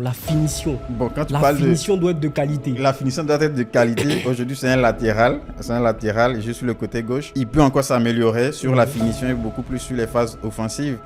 La finition. Bon, quand tu La parles finition doit être de qualité. La finition doit être de qualité. Aujourd'hui, c'est un latéral. C'est un latéral juste sur le côté gauche. Il peut encore s'améliorer sur la finition et beaucoup plus sur les phases offensives.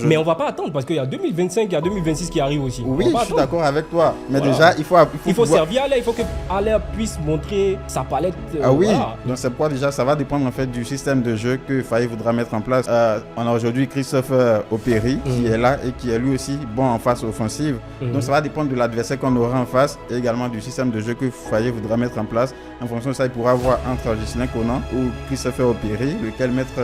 Mais on ne va pas attendre parce qu'il y a 2025, il y a 2026 qui arrivent aussi. Oui, je suis d'accord avec toi. Mais déjà, il faut servir Haller. Il faut que Haller puisse montrer sa palette. Oui, donc c'est pourquoi déjà, ça va dépendre en fait du système de jeu que Faye voudra mettre en place. On a aujourd'hui Christopher Opéry qui est là et qui est lui aussi bon en phase offensive. Donc ça va dépendre de l'adversaire qu'on aura en face et également du système de jeu que Faye voudra mettre en place. En fonction de ça, il pourra voir entre Gislain Conan ou Christopher Opéry, lequel mettre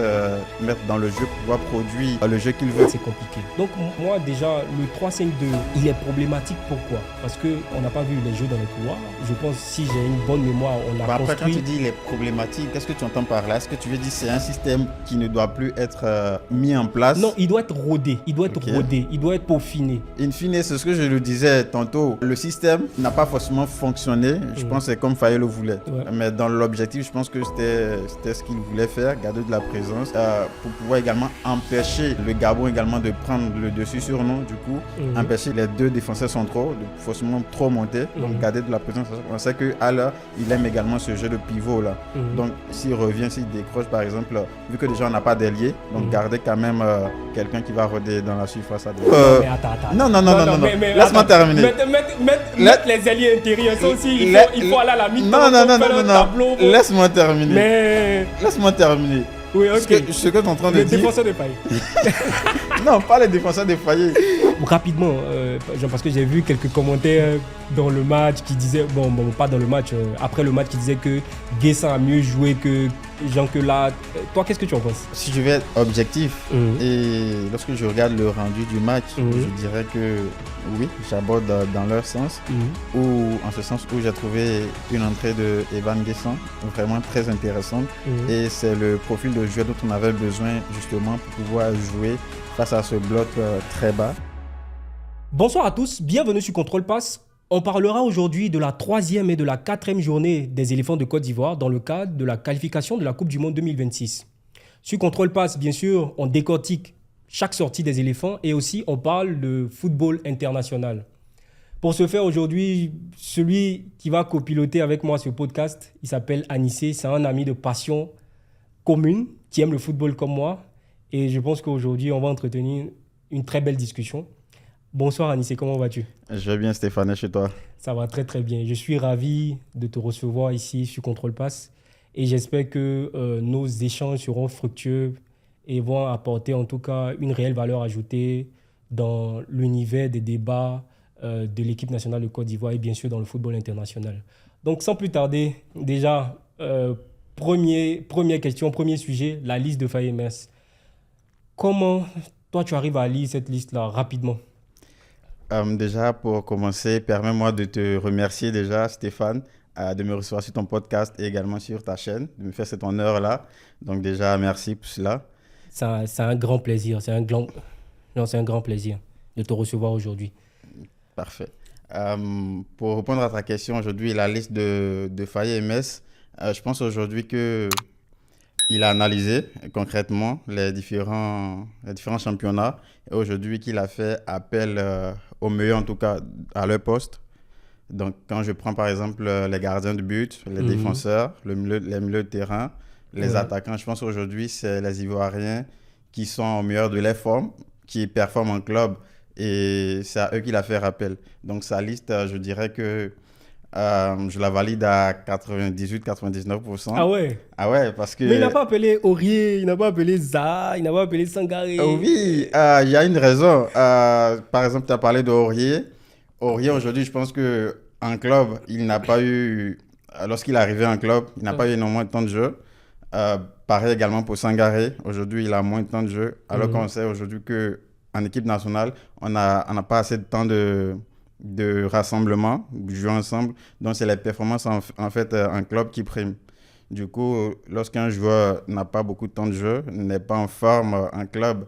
dans le jeu pour pouvoir produire le jeu qu'il veut. C'est compliqué. Donc moi déjà, le 3-5-2, il est problématique. Pourquoi? Parce qu'on n'a pas vu les jeux dans les couloirs. Je pense, si j'ai une bonne mémoire, on a construit... Après, quand tu dis il est problématique, qu'est-ce que tu entends par là? Est-ce que tu veux dire c'est un système qui ne doit plus être mis en place? Non, il doit être rodé. Il doit être rodé. Il doit être peaufiné. In fine, c'est ce que je le disais tantôt. Le système n'a pas forcément fonctionné. Je pense que c'est comme Faye le voulait. Ouais. Mais dans l'objectif, je pense que c'était ce qu'il voulait faire, garder de la présence pour pouvoir également empêcher le Gabon également de prendre le dessus sur nous. Du coup, empêcher les deux défenseurs centraux de forcément trop monter, donc garder de la présence. On sait que Haller, il aime également ce jeu de pivot là. Donc s'il revient, s'il décroche par exemple, vu que déjà on n'a pas d'ailier, donc garder quand même quelqu'un qui va rôder dans la surface adverse. Mais attends. Non. Laisse-moi terminer. Mettre les alliés intérieurs, ça aussi, il faut aller à la mi-temps. Non. Laisse-moi terminer. Laisse-moi terminer. Oui, ok. Ce que tu es en train de dire. Les défenseurs défaillés. Non, pas les défenseurs défaillés. Rapidement, parce que j'ai vu quelques commentaires dans le match qui disaient, bon pas dans le match, après le match qui disaient que Guessin a mieux joué que Jean que là. Toi, qu'est-ce que tu en penses? Si je vais être objectif, et lorsque je regarde le rendu du match, je dirais que oui, j'aborde dans leur sens, ou en ce sens où j'ai trouvé une entrée de Evan Guessin vraiment très intéressante, et c'est le profil de joueur dont on avait besoin justement pour pouvoir jouer face à ce bloc très bas. Bonsoir à tous, bienvenue sur Contrôle Pass. On parlera aujourd'hui de la 3e et de la 4e journée des éléphants de Côte d'Ivoire dans le cadre de la qualification de la Coupe du Monde 2026. Sur Contrôle Pass, bien sûr, on décortique chaque sortie des éléphants et aussi on parle de football international. Pour ce faire aujourd'hui, celui qui va copiloter avec moi ce podcast, il s'appelle Anissé, c'est un ami de passion commune qui aime le football comme moi et je pense qu'aujourd'hui on va entretenir une très belle discussion. Bonsoir Anissé, comment vas-tu? Je vais bien Stéphane, et chez toi? Ça va très très bien. Je suis ravi de te recevoir ici sur Contrôle Pass et j'espère que nos échanges seront fructueux et vont apporter en tout cas une réelle valeur ajoutée dans l'univers des débats de l'équipe nationale de Côte d'Ivoire et bien sûr dans le football international. Donc sans plus tarder, déjà, première question, premier sujet, la liste de Faye Mers. Comment toi tu arrives à lire cette liste-là rapidement? Déjà, pour commencer, permets-moi de te remercier déjà, Stéphane, de me recevoir sur ton podcast et également sur ta chaîne, de me faire cet honneur-là. Donc déjà, merci pour cela. C'est un grand plaisir, c'est un grand plaisir de te recevoir aujourd'hui. Parfait. Pour répondre à ta question aujourd'hui, la liste de Faye MS, je pense aujourd'hui qu'il a analysé concrètement les différents championnats et aujourd'hui qu'il a fait appel aux meilleurs, en tout cas à leur poste. Donc quand je prends par exemple les gardiens de but, les défenseurs, les milieux de terrain, les attaquants, je pense aujourd'hui c'est les Ivoiriens qui sont au meilleur de leur forme, qui performent en club et c'est à eux qu'il a fait appel. Donc sa liste, je dirais que je la valide à 98-99%. Ah ouais? Ah ouais, parce que... Mais il n'a pas appelé Aurier, il n'a pas appelé Zaha, il n'a pas appelé Sangaré. Oui, il y a une raison. Par exemple, tu as parlé d'Aurier. Aurier, aujourd'hui, je pense qu'en club, il n'a pas eu... Lorsqu'il est arrivé en club, il n'a pas eu énormément de temps de jeu. Pareil également pour Sangaré. Aujourd'hui, il a moins de temps de jeu. Alors qu'on sait aujourd'hui qu'en équipe nationale, on n'a pas assez de temps de rassemblement, jouer ensemble. Donc, c'est les performances en fait en club qui priment. Du coup, lorsqu'un joueur n'a pas beaucoup de temps de jeu, n'est pas en forme en club,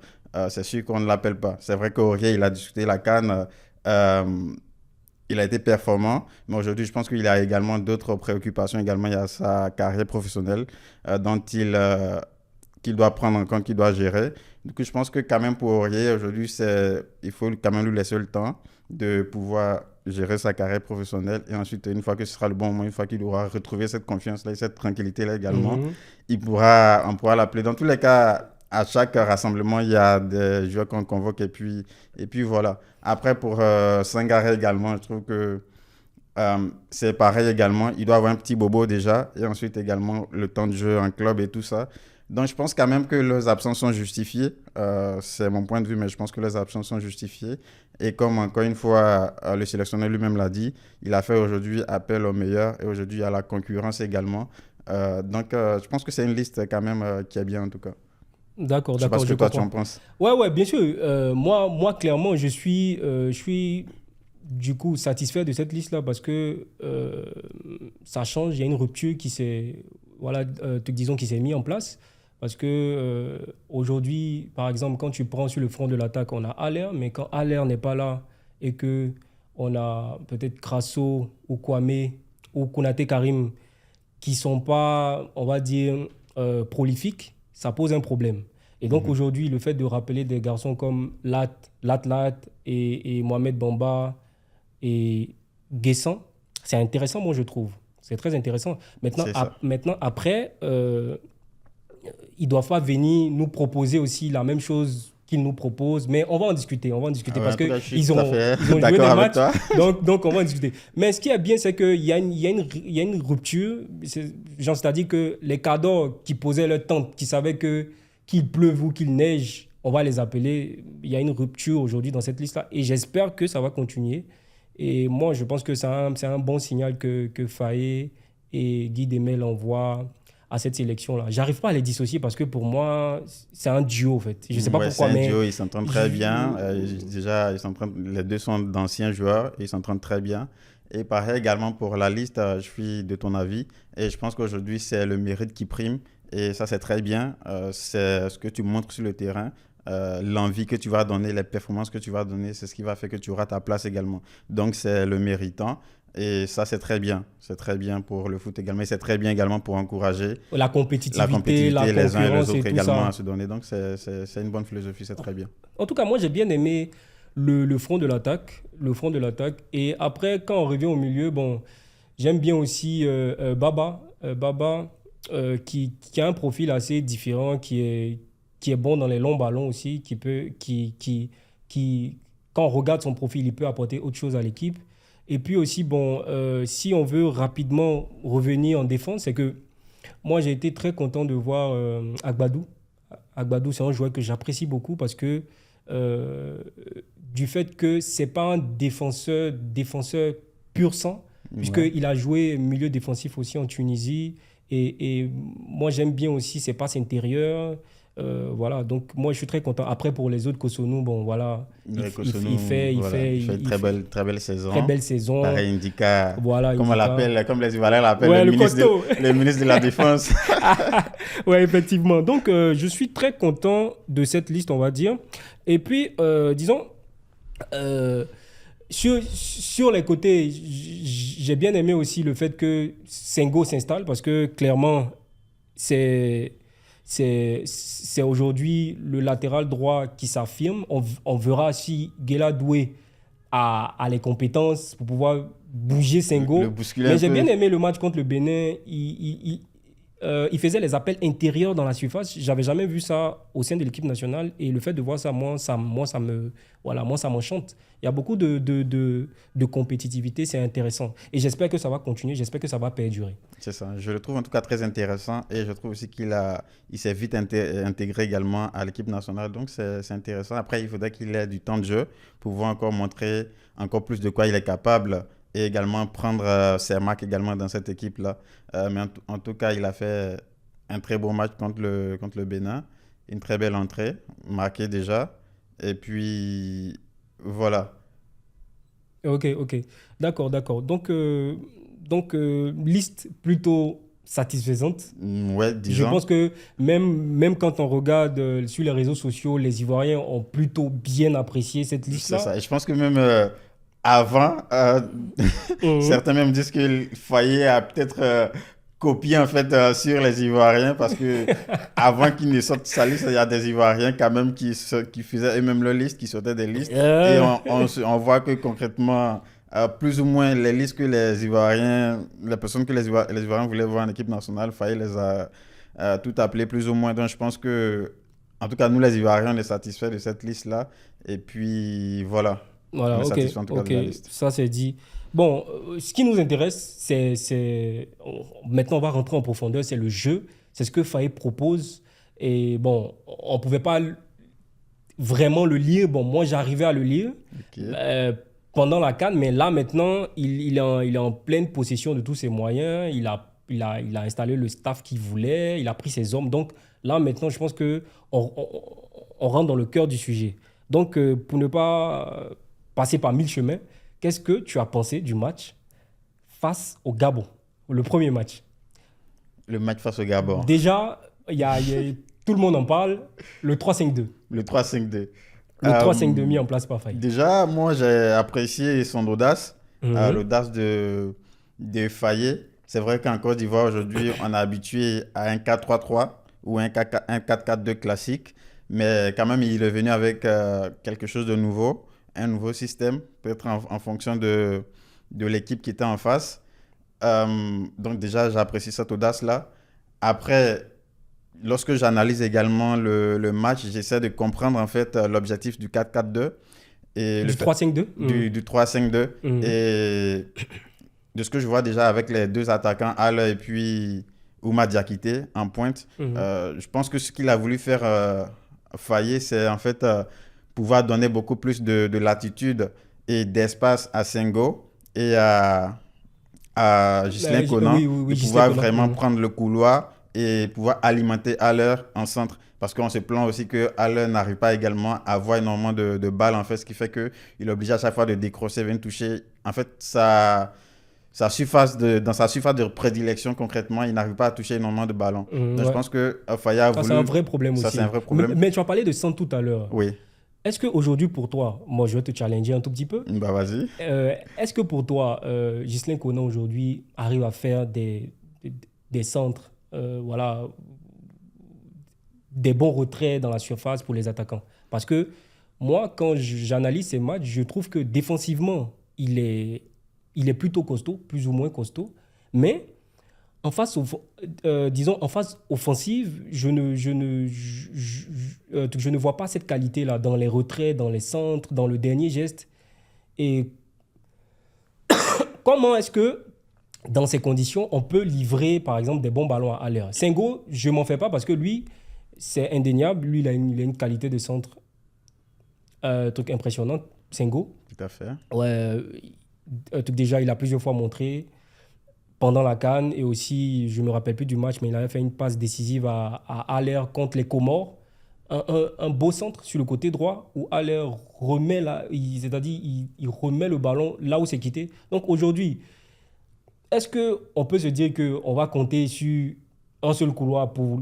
c'est sûr qu'on ne l'appelle pas. C'est vrai qu'Aurier, il a discuté la CAN, il a été performant, mais aujourd'hui, je pense qu'il a également d'autres préoccupations. Également, il y a sa carrière professionnelle qu'il doit prendre en compte, qu'il doit gérer. Du coup, je pense que quand même pour Aurier, aujourd'hui, il faut quand même lui laisser le temps de pouvoir gérer sa carrière professionnelle. Et ensuite, une fois que ce sera le bon moment, une fois qu'il aura retrouvé cette confiance-là et cette tranquillité-là également, on pourra l'appeler. Dans tous les cas, à chaque rassemblement, il y a des joueurs qu'on convoque et puis voilà. Après, pour Sangaré également, je trouve que c'est pareil également. Il doit avoir un petit bobo déjà et ensuite également le temps de jeu en club et tout ça. Donc, je pense quand même que leurs absences sont justifiées. C'est mon point de vue, mais je pense que les absences sont justifiées. Et comme encore une fois, le sélectionneur lui-même l'a dit, il a fait aujourd'hui appel aux meilleurs et aujourd'hui, il y a la concurrence également. Donc, je pense que c'est une liste quand même qui est bien en tout cas. D'accord, Je sais pas d'accord, ce je que toi tu comprends. en penses. Ouais, bien sûr. Moi, clairement, je suis du coup satisfait de cette liste-là parce que ça change. Il y a une rupture disons, qui s'est mise en place. Parce que aujourd'hui, par exemple, quand tu prends sur le front de l'attaque, on a Haller, mais quand Haller n'est pas là et que on a peut-être Crasso ou Kwame ou Konaté Karim qui sont pas, on va dire, prolifiques, ça pose un problème. Et donc aujourd'hui, le fait de rappeler des garçons comme Lat et Mohamed Bamba et Guessant, c'est intéressant, moi je trouve. C'est très intéressant. C'est ça. Maintenant après, ils ne doivent pas venir nous proposer aussi la même chose qu'ils nous proposent. Mais on va en discuter Ouais, parce en tout cas, je suis qu'ils tout à ont, fait ils ont joué d'accord des avec matchs. toi. Donc, on va en discuter. Mais ce qui est bien, c'est qu'il y a une rupture. C'est-à-dire que les cadors qui posaient leur tente, qui savaient qu'il pleuve ou qu'il neige, on va les appeler. Il y a une rupture aujourd'hui dans cette liste-là. Et j'espère que ça va continuer. Et moi, je pense que c'est un bon signal que Faye et Guy Demel envoient à cette sélection-là. J'arrive pas à les dissocier parce que pour moi, c'est un duo, en fait. Je sais pas Ouais, c'est pourquoi, un mais duo, ils s'entendent très bien. Déjà, les deux sont d'anciens joueurs, et ils s'entendent très bien. Et pareil également pour la liste, je suis de ton avis. Et je pense qu'aujourd'hui, c'est le mérite qui prime. Et ça, c'est très bien. C'est ce que tu montres sur le terrain. L'envie que tu vas donner, les performances que tu vas donner, c'est ce qui va faire que tu auras ta place également. Donc, c'est le méritant. Et ça, c'est très bien. C'est très bien pour le foot également. Et c'est très bien également pour encourager la la compétitivité, la compétitivité les uns et les concurrence et autres tout également ça. à se donner. Donc, c'est une bonne philosophie, c'est très bien. En tout cas, moi, j'ai bien aimé le front de l'attaque. Le front de l'attaque. Et après, quand on revient au milieu, bon, j'aime bien aussi Baba. Baba, qui a un profil assez différent, qui est bon dans les longs ballons aussi, quand on regarde son profil, il peut apporter autre chose à l'équipe. Et puis aussi, bon, si on veut rapidement revenir en défense, c'est que moi, j'ai été très content de voir Agbadou. Agbadou, c'est un joueur que j'apprécie beaucoup parce que euh, du fait que c'est pas un défenseur pur sang, Ouais. puisqu'il a joué milieu défensif aussi en Tunisie. Et moi, j'aime bien aussi ses passes intérieures. Voilà, donc moi, je suis très content. Après, pour les autres, Kosonou, bon, voilà, Ouais, Cotonou, voilà, il fait une très belle très saison. belle saison. Pareil, Indica, Voilà, comme on Indica. l'appelle, comme les Ivoiriens l'appellent, Ouais, le costaud. le ministre de la Défense. Ouais, effectivement. Donc, je suis très content de cette liste, on va dire. Et puis, disons, euh, sur les côtés, j'ai bien aimé aussi le fait que Sengo s'installe parce que clairement, c'est, c'est aujourd'hui le latéral droit qui s'affirme. On verra si Guela Doué a les compétences pour pouvoir bouger Le Sengo. bousculer Mais un j'ai peu. bien aimé le match contre le Bénin. Il faisait les appels intérieurs dans la surface. J'avais jamais vu ça au sein de l'équipe nationale. Et le fait de voir ça, moi, ça m'enchante. Il y a beaucoup de compétitivité, c'est intéressant. Et j'espère que ça va continuer, j'espère que ça va perdurer. C'est ça. Je le trouve en tout cas très intéressant et je trouve aussi il s'est vite intégré également à l'équipe nationale. Donc c'est intéressant. Après, il faudrait qu'il ait du temps de jeu pour pouvoir encore montrer encore plus de quoi il est capable et également prendre ses marques également dans cette équipe-là. Mais en tout cas, il a fait un très beau match contre le Bénin. Une très belle entrée, marquée déjà. Et puis, voilà. Ok, ok. D'accord, d'accord. Liste plutôt satisfaisante. Ouais, Je disons. pense que même quand on regarde sur les réseaux sociaux, les Ivoiriens ont plutôt bien apprécié cette C'est liste-là. ça. Et je pense que même avant, Mhm. certains même disent que le foyer a peut-être copie en fait sur les Ivoiriens parce que avant qu'ils ne sortent sa liste, il y a des Ivoiriens quand même qui faisaient eux-mêmes leur liste, qui sortaient des listes. Et on voit que concrètement, plus ou moins les listes que les Ivoiriens, les personnes que les Ivoiriens voulaient voir en équipe nationale, Faye les a tout appelé plus ou moins. Donc je pense que, en tout cas, nous les Ivoiriens, on est satisfaits de cette liste-là. Et puis voilà. Voilà, On est ok, satisfait en tout cas de la liste. ça c'est dit. Bon, ce qui nous intéresse, maintenant on va rentrer en profondeur, c'est le jeu, c'est ce que Faye propose. Et bon, on ne pouvait pas vraiment le lire. Bon, moi j'arrivais à le lire Ok. pendant la CAN, mais là maintenant, il est en pleine possession de tous ses moyens. Il a installé le staff qu'il voulait, il a pris ses hommes. Donc là maintenant, je pense qu'on on rentre dans le cœur du sujet. Donc pour ne pas passer par mille chemins, qu'est-ce que tu as pensé du match face au Gabon, le premier match? Le match face au Gabon. Déjà, tout le monde en parle, le 3-5-2. Le 3-5-2. Le 3-5-2 mis en place par Faye. Déjà, moi, j'ai apprécié son audace, Mhm. l'audace de Faye. C'est vrai qu'en Côte d'Ivoire, aujourd'hui, on est habitué à un 4-3-3 ou un 4-4-2 classique. Mais quand même, il est venu avec quelque chose de nouveau, un nouveau système, peut-être en fonction de l'équipe qui était en face. Donc déjà, j'apprécie cette audace-là. Après, lorsque j'analyse également le match, j'essaie de comprendre en fait l'objectif du 4-4-2 et Du 3-5-2. du 3-5-2. Mhm. Et de ce que je vois déjà avec les deux attaquants, Haller et puis Ouma Diakité en pointe, Mhm. je pense que ce qu'il a voulu faire Faye, c'est en fait pouvoir donner beaucoup plus de latitude et d'espace à Senghor et à Ghislain Conan oui, de Ghislain pouvoir Conan. vraiment Mhm. prendre le couloir et pouvoir alimenter Haller en centre. Parce qu'on se plaint aussi que Haller n'arrive pas également à avoir énormément de balles, en fait, ce qui fait qu'il est obligé à chaque fois de décrocher, venir toucher. En fait, dans sa surface de prédilection, concrètement, il n'arrive pas à toucher énormément de ballons. Donc, je Ouais. pense que Faye a Ça, voulu... c'est un vrai problème Ça, aussi. c'est un vrai problème. Mais tu as parlé de centre tout à l'heure. Oui, Est-ce qu'aujourd'hui, pour toi, moi, je vais te challenger un tout petit peu. bah vas-y. Est-ce que pour toi, Ghislain Conan, aujourd'hui, arrive à faire des centres, voilà, des bons retraits dans la surface pour les attaquants? Parce que moi, quand j'analyse ces matchs, je trouve que défensivement, il est plutôt costaud, plus ou moins costaud. Mais disons, en phase offensive, je ne vois pas cette qualité-là dans les retraits, dans les centres, dans le dernier geste. Et comment est-ce que, dans ces conditions, on peut livrer, par exemple, des bons ballons à l'air? Senghor, je ne m'en fais pas parce que lui, c'est indéniable. Lui, il a une qualité de centre, truc impressionnant. Senghor, Tout à fait. ouais, déjà, il a plusieurs fois montré pendant la CAN et aussi, je ne me rappelle plus du match, mais il avait fait une passe décisive à Haller contre les Comores. Un beau centre sur le côté droit où Haller remet, c'est-à-dire il remet le ballon là où c'est quitté. Donc aujourd'hui, est-ce qu'on peut se dire qu'on va compter sur un seul couloir pour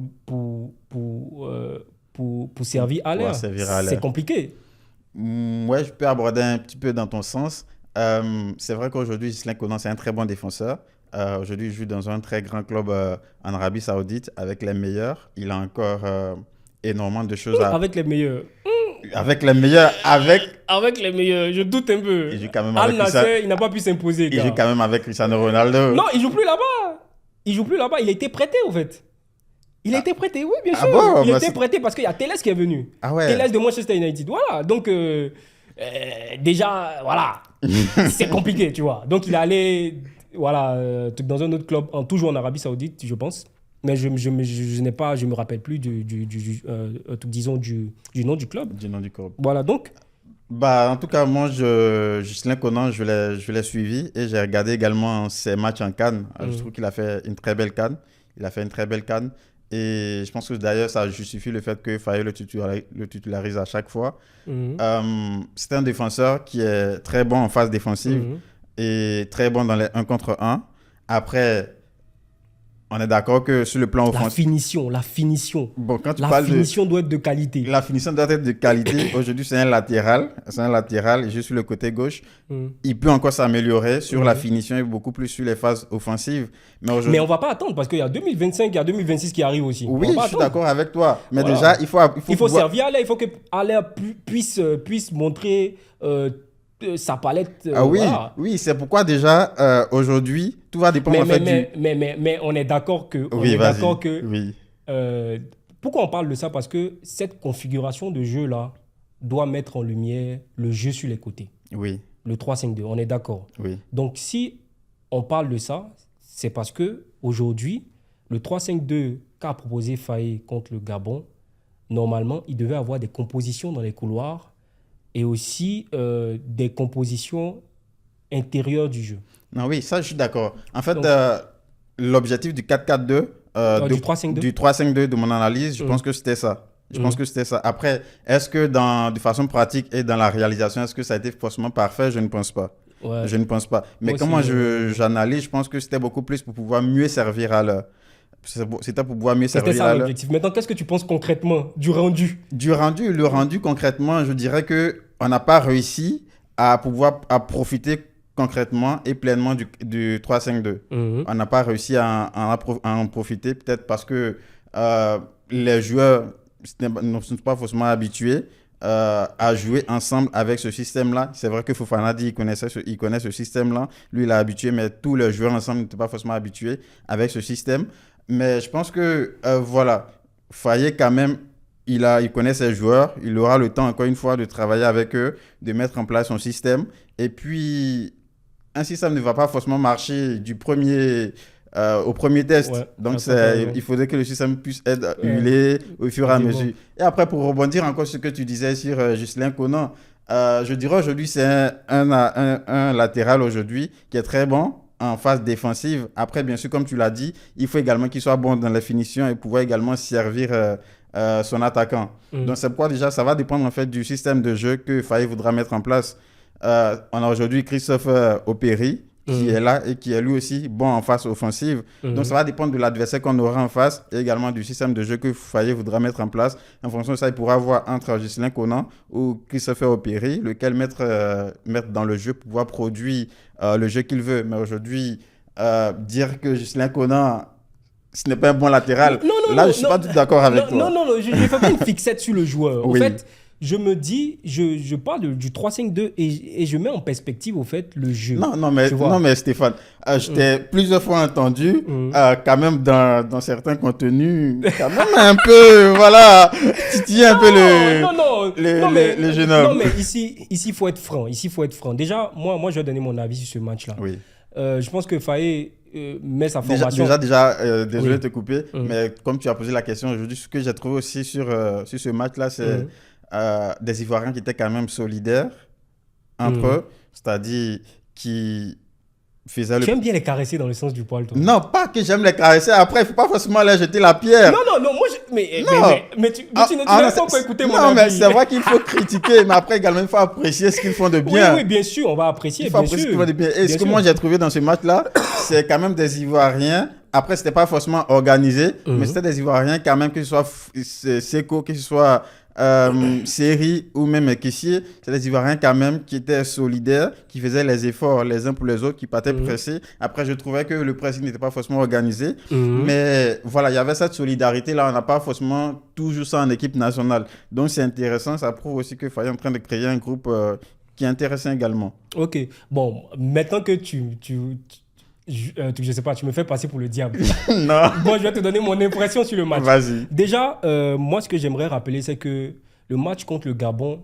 servir Haller? Pour servir Haller. C'est compliqué. Ouais, je peux aborder un petit peu dans ton sens. C'est vrai qu'aujourd'hui, Ghislain Conan, c'est un très bon défenseur. Aujourd'hui, il joue dans un très grand club en Arabie Saoudite avec les meilleurs. Il a encore énormément de choses à... Avec les meilleurs. Avec les meilleurs, Avec les meilleurs, je doute un peu. Il joue quand même Al avec Nassr, il n'a pas pu s'imposer. il joue quand même avec Cristiano Ronaldo. Non, il joue plus là-bas. Il joue plus là-bas. Il a été prêté, en fait. Il a été prêté, oui, bien Ah sûr. bon, Il a bah été c'est- prêté parce qu'il y a Telles qui est venu. Ah ouais. Telles de Manchester United. Voilà. Donc, déjà, voilà. C'est compliqué, tu vois. Donc, il est allé, voilà, dans un autre club, toujours en Arabie Saoudite, je pense. Mais je me rappelle plus disons, du nom du club. Du nom du club. Voilà, donc, Bah, en tout cas, moi, Ghislain Conan, je l'ai suivi et j'ai regardé également ses matchs en CAN. Je trouve qu'il a fait une très belle CAN. Il a fait une très belle CAN. Et je pense que d'ailleurs, ça justifie le fait que Faye le titularise à chaque fois. C'est un défenseur qui est très bon en phase défensive et très bon dans les 1 contre 1. Après, On est d'accord que sur le plan La offensif... finition. Bon, quand tu La parles de... finition doit être de qualité. La finition doit être de qualité. Aujourd'hui, c'est un latéral. C'est un latéral, juste sur le côté gauche. Il peut encore s'améliorer sur la finition et beaucoup plus sur les phases offensives. Mais on ne va pas attendre parce qu'il y a 2025, il y a 2026 qui arrivent aussi. Oui, je suis d'accord avec toi. Mais déjà, il faut pouvoir... servir Haller. Il faut que Haller puisse montrer sa palette. Oui, voilà. Oui, c'est pourquoi déjà, aujourd'hui, tout va dépendre mais on est d'accord que... Oui. Pourquoi on parle de ça? Parce que cette configuration de jeu-là doit mettre en lumière le jeu sur les côtés. Oui. Le 3-5-2, on est d'accord. Oui. Donc, si on parle de ça, c'est parce qu'aujourd'hui, le 3-5-2 qu'a proposé Faye contre le Gabon, normalement, il devait avoir des compositions dans les couloirs et aussi des compositions intérieures du jeu. Non, oui, ça, je suis d'accord. En fait, l'objectif du 4-4-2, du 3-5-2 du 3-5-2 de mon analyse, je pense que c'était ça. Je pense que c'était ça. Après, est-ce que de façon pratique et dans la réalisation, est-ce que ça a été forcément parfait? Je ne pense pas. Ouais. Je ne pense pas. Mais comment j'analyse, je pense que c'était beaucoup plus pour pouvoir mieux servir à l'heure. C'était pour pouvoir mieux servir à l'heure. C'était ça l'objectif. Maintenant, qu'est-ce que tu penses concrètement du rendu? Le rendu concrètement, je dirais qu'on n'a pas réussi à profiter concrètement et pleinement du 3-5-2. On n'a pas réussi à en profiter, peut-être parce que les joueurs ne sont pas forcément habitués à jouer ensemble avec ce système-là. C'est vrai que Fofana dit qu'il connaît ce système-là. Lui, il est habitué, mais tous les joueurs ensemble n'étaient pas forcément habitués avec ce système. Mais je pense que, voilà, Faye, quand même, il connaît ses joueurs. Il aura le temps, encore une fois, de travailler avec eux, de mettre en place son système. Et puis, un système ne va pas forcément marcher au premier test. Ouais, donc, il faudrait que le système puisse être huilé au fur et à mesure. Et après, pour rebondir encore sur ce que tu disais sur Ghislain Conan, je dirais aujourd'hui, c'est un latéral aujourd'hui qui est très bon en phase défensive. Après, bien sûr, comme tu l'as dit, il faut également qu'il soit bon dans la finition et pouvoir également servir son attaquant. Donc, c'est pourquoi déjà, ça va dépendre en fait du système de jeu que Faye voudra mettre en place. On a aujourd'hui Christophe Opéry qui est là et qui est lui aussi bon en phase offensive. Donc, ça va dépendre de l'adversaire qu'on aura en face et également du système de jeu que Faye voudra mettre en place. En fonction de ça, il pourra voir entre Ghislain Conan ou Christophe Opéry, lequel mettre dans le jeu pour pouvoir produire le jeu qu'il veut. Mais aujourd'hui, dire que Ghislain Conan, ce n'est pas un bon latéral, je ne suis pas tout d'accord avec toi. Non, je ne fais pas une fixette sur le joueur. Oui. En fait, je me dis, je parle du 3-5-2 et je mets en perspective, au fait, le jeu. Non, mais Stéphane, je t'ai plusieurs fois entendu, quand même dans certains contenus, quand même un peu, voilà, titiller un peu les jeunes hommes. Non, mais ici, il faut être franc. Déjà, moi, je vais donner mon avis sur ce match-là. Oui. Je pense que Faye met sa formation... Désolé de te couper, mais comme tu as posé la question aujourd'hui, ce que j'ai trouvé aussi sur ce match-là, c'est... des Ivoiriens qui étaient quand même solidaires entre eux, c'est-à-dire qui faisaient Tu aimes bien les caresser dans le sens du poil, toi? Non, pas que j'aime les caresser. Après, il ne faut pas forcément aller jeter la pierre. Non, moi, mais tu n'as pas encore écouté mon avis. Non, mais c'est vrai qu'il faut critiquer, mais après également, il faut apprécier ce qu'ils font de bien. Oui, bien sûr, on va apprécier. Il faut apprécier ce qu'ils font de bien. Et ce que moi, j'ai trouvé dans ce match-là, c'est quand même des Ivoiriens. Après, ce n'était pas forcément organisé, mais c'était des Ivoiriens quand même, que ce soit Seko, que ce soit Série ou même Kessier, c'est des Ivoiriens quand même qui étaient solidaires, qui faisaient les efforts les uns pour les autres, qui partaient pressés. Après, je trouvais que le pressing n'était pas forcément organisé, mais voilà, il y avait cette solidarité-là. On n'a pas forcément toujours ça en équipe nationale. Donc, c'est intéressant. Ça prouve aussi que Faye est en train de créer un groupe qui est intéressant également. Ok. Bon, maintenant que je sais pas, tu me fais passer pour le diable. Non. Bon, je vais te donner mon impression sur le match. Vas-y. Déjà, moi, ce que j'aimerais rappeler, c'est que le match contre le Gabon,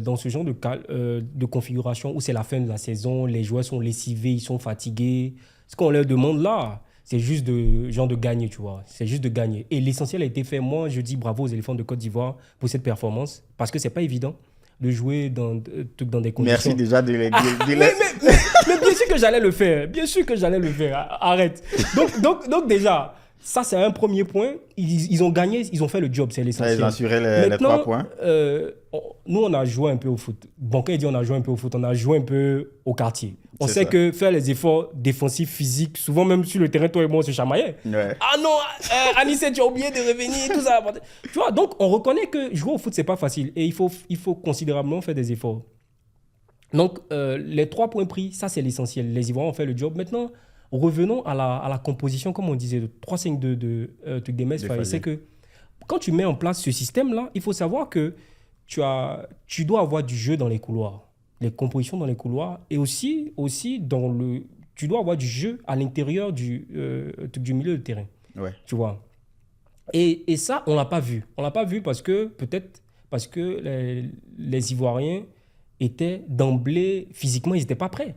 dans ce genre de configuration où c'est la fin de la saison, les joueurs sont lessivés, ils sont fatigués. Ce qu'on leur demande là, c'est juste de gagner, tu vois. C'est juste de gagner. Et l'essentiel a été fait. Moi, je dis bravo aux éléphants de Côte d'Ivoire pour cette performance parce que c'est pas évident de jouer dans des conditions... Merci déjà de les... Mais bien sûr que j'allais le faire. Bien sûr que j'allais le faire. Arrête. Donc déjà, Ça, c'est un premier point. Ils ont gagné, ils ont fait le job, c'est Là, l'essentiel. ils ont assuré les 3 points. Nous, on a joué un peu au foot. Bon, quand il dit on a joué un peu au foot, on a joué un peu au quartier. On C'est sait ça. que faire les efforts défensifs, physiques, souvent même sur le terrain, toi et moi, on se chamaillait. Ouais. Ah non, Anissé, tu as oublié de revenir, tout ça. Tu vois, donc on reconnaît que jouer au foot, c'est pas facile. Et il faut considérablement faire des efforts. Donc, les 3 points pris, ça, c'est l'essentiel. Les Ivoiriens ont fait le job. Maintenant, revenons à la composition, comme on disait, de 3-5-2 de truc des Metz. C'est que quand tu mets en place ce système-là, il faut savoir que tu dois avoir du jeu dans les couloirs, les compositions dans les couloirs, et aussi tu dois avoir du jeu à l'intérieur du milieu de terrain. Ouais. Tu vois. Et ça, on ne l'a pas vu. On ne l'a pas vu peut-être parce que les Ivoiriens étaient d'emblée, physiquement, ils n'étaient pas prêts.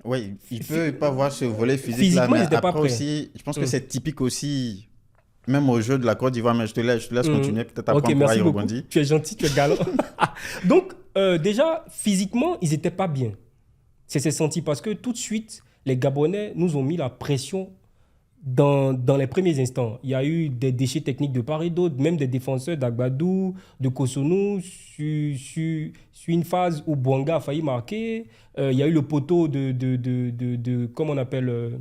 Oui, il ne peut pas voir ce volet physique-là, Physiquement, ils mais n'étaient pas après prêts. aussi, je pense que c'est typique aussi, même au jeu de la Côte d'Ivoire, mais je te laisse continuer, peut-être après Ok, on pourra y merci beaucoup. rebondir. Tu es gentil, tu es galant. Donc, déjà, physiquement, ils n'étaient pas bien. C'est senti parce que tout de suite, les Gabonais nous ont mis la pression dans les premiers instants. Il y a eu des déchets techniques de part et d'autre, même des défenseurs d'Agbadou, de Cotonou, sur une phase où Bouanga a failli marquer. Il y a eu le poteau comment on appelle,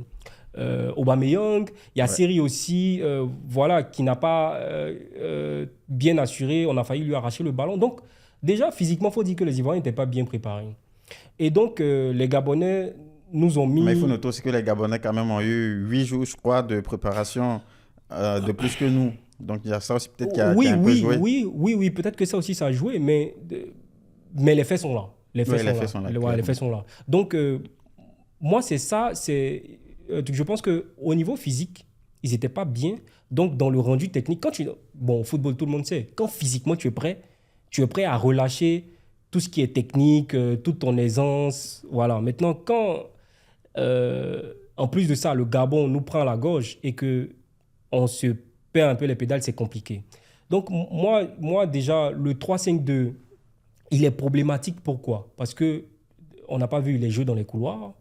Aubameyang. Il y a Ouais. Seri aussi, voilà, qui n'a pas bien assuré. On a failli lui arracher le ballon. Donc, déjà, physiquement, il faut dire que les Ivoiriens n'étaient pas bien préparés. Et donc, les Gabonais nous ont mis... Mais il faut noter aussi que les Gabonais, quand même, ont eu 8 jours, je crois, de préparation de plus que nous. Donc, il y a ça aussi peut-être qui a un peu joué. Oui, peut-être que ça aussi, ça a joué, mais les faits sont là. Les faits sont là. Ouais, les faits sont là. Donc, moi, c'est ça. Je pense qu'au niveau physique, ils n'étaient pas bien. Donc, dans le rendu technique, bon, au football, tout le monde sait, quand physiquement tu es prêt à relâcher tout ce qui est technique, toute ton aisance. Voilà. Maintenant, quand, en plus de ça, le Gabon nous prend à la gorge et qu'on se perd un peu les pédales, c'est compliqué. Donc, moi déjà, le 3-5-2, il est problématique. Pourquoi? Parce qu'on n'a pas vu les jeux dans les couloirs.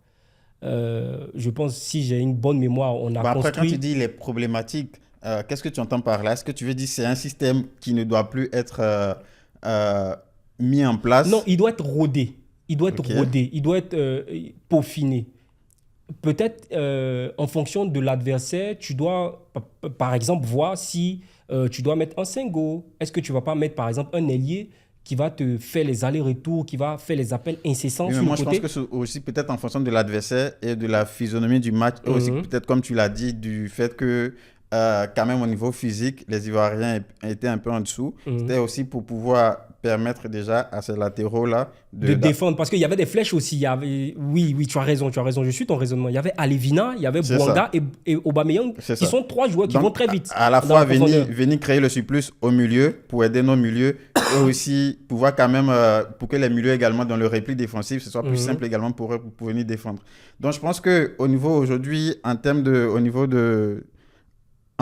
Je pense, si j'ai une bonne mémoire, on a Après, quand construit... tu dis les problématiques, qu'est-ce que tu entends par là? Est-ce que tu veux dire que c'est un système qui ne doit plus être mis en place? Non, il doit être rodé. Il doit être Ok. rodé. Il doit être peaufiné. Peut-être en fonction de l'adversaire, tu dois, par exemple, voir si tu dois mettre un Sengo. Est-ce que tu ne vas pas mettre, par exemple, un ailier qui va te faire les allers-retours, qui va faire les appels incessants Oui, mais sur moi, le je côté? pense que c'est aussi peut-être en fonction de l'adversaire et de la physionomie du match. Et aussi peut-être, comme tu l'as dit, du fait que quand même au niveau physique, les Ivoiriens étaient un peu en dessous. C'était aussi pour pouvoir permettre déjà à ces latéraux-là De défendre, parce qu'il y avait des flèches aussi. Oui, tu as raison, je suis ton raisonnement. Il y avait Alevina, il y avait C'est Bouanga et Aubameyang, C'est qui ça. sont 3 joueurs qui Donc, vont très vite. à la dans fois la profondeur. venir créer le surplus au milieu pour aider nos milieux et aussi pouvoir quand même, pour que les milieux également dans le repli défensif, ce soit plus simple également pour eux pour venir défendre. Donc je pense qu'au niveau aujourd'hui, en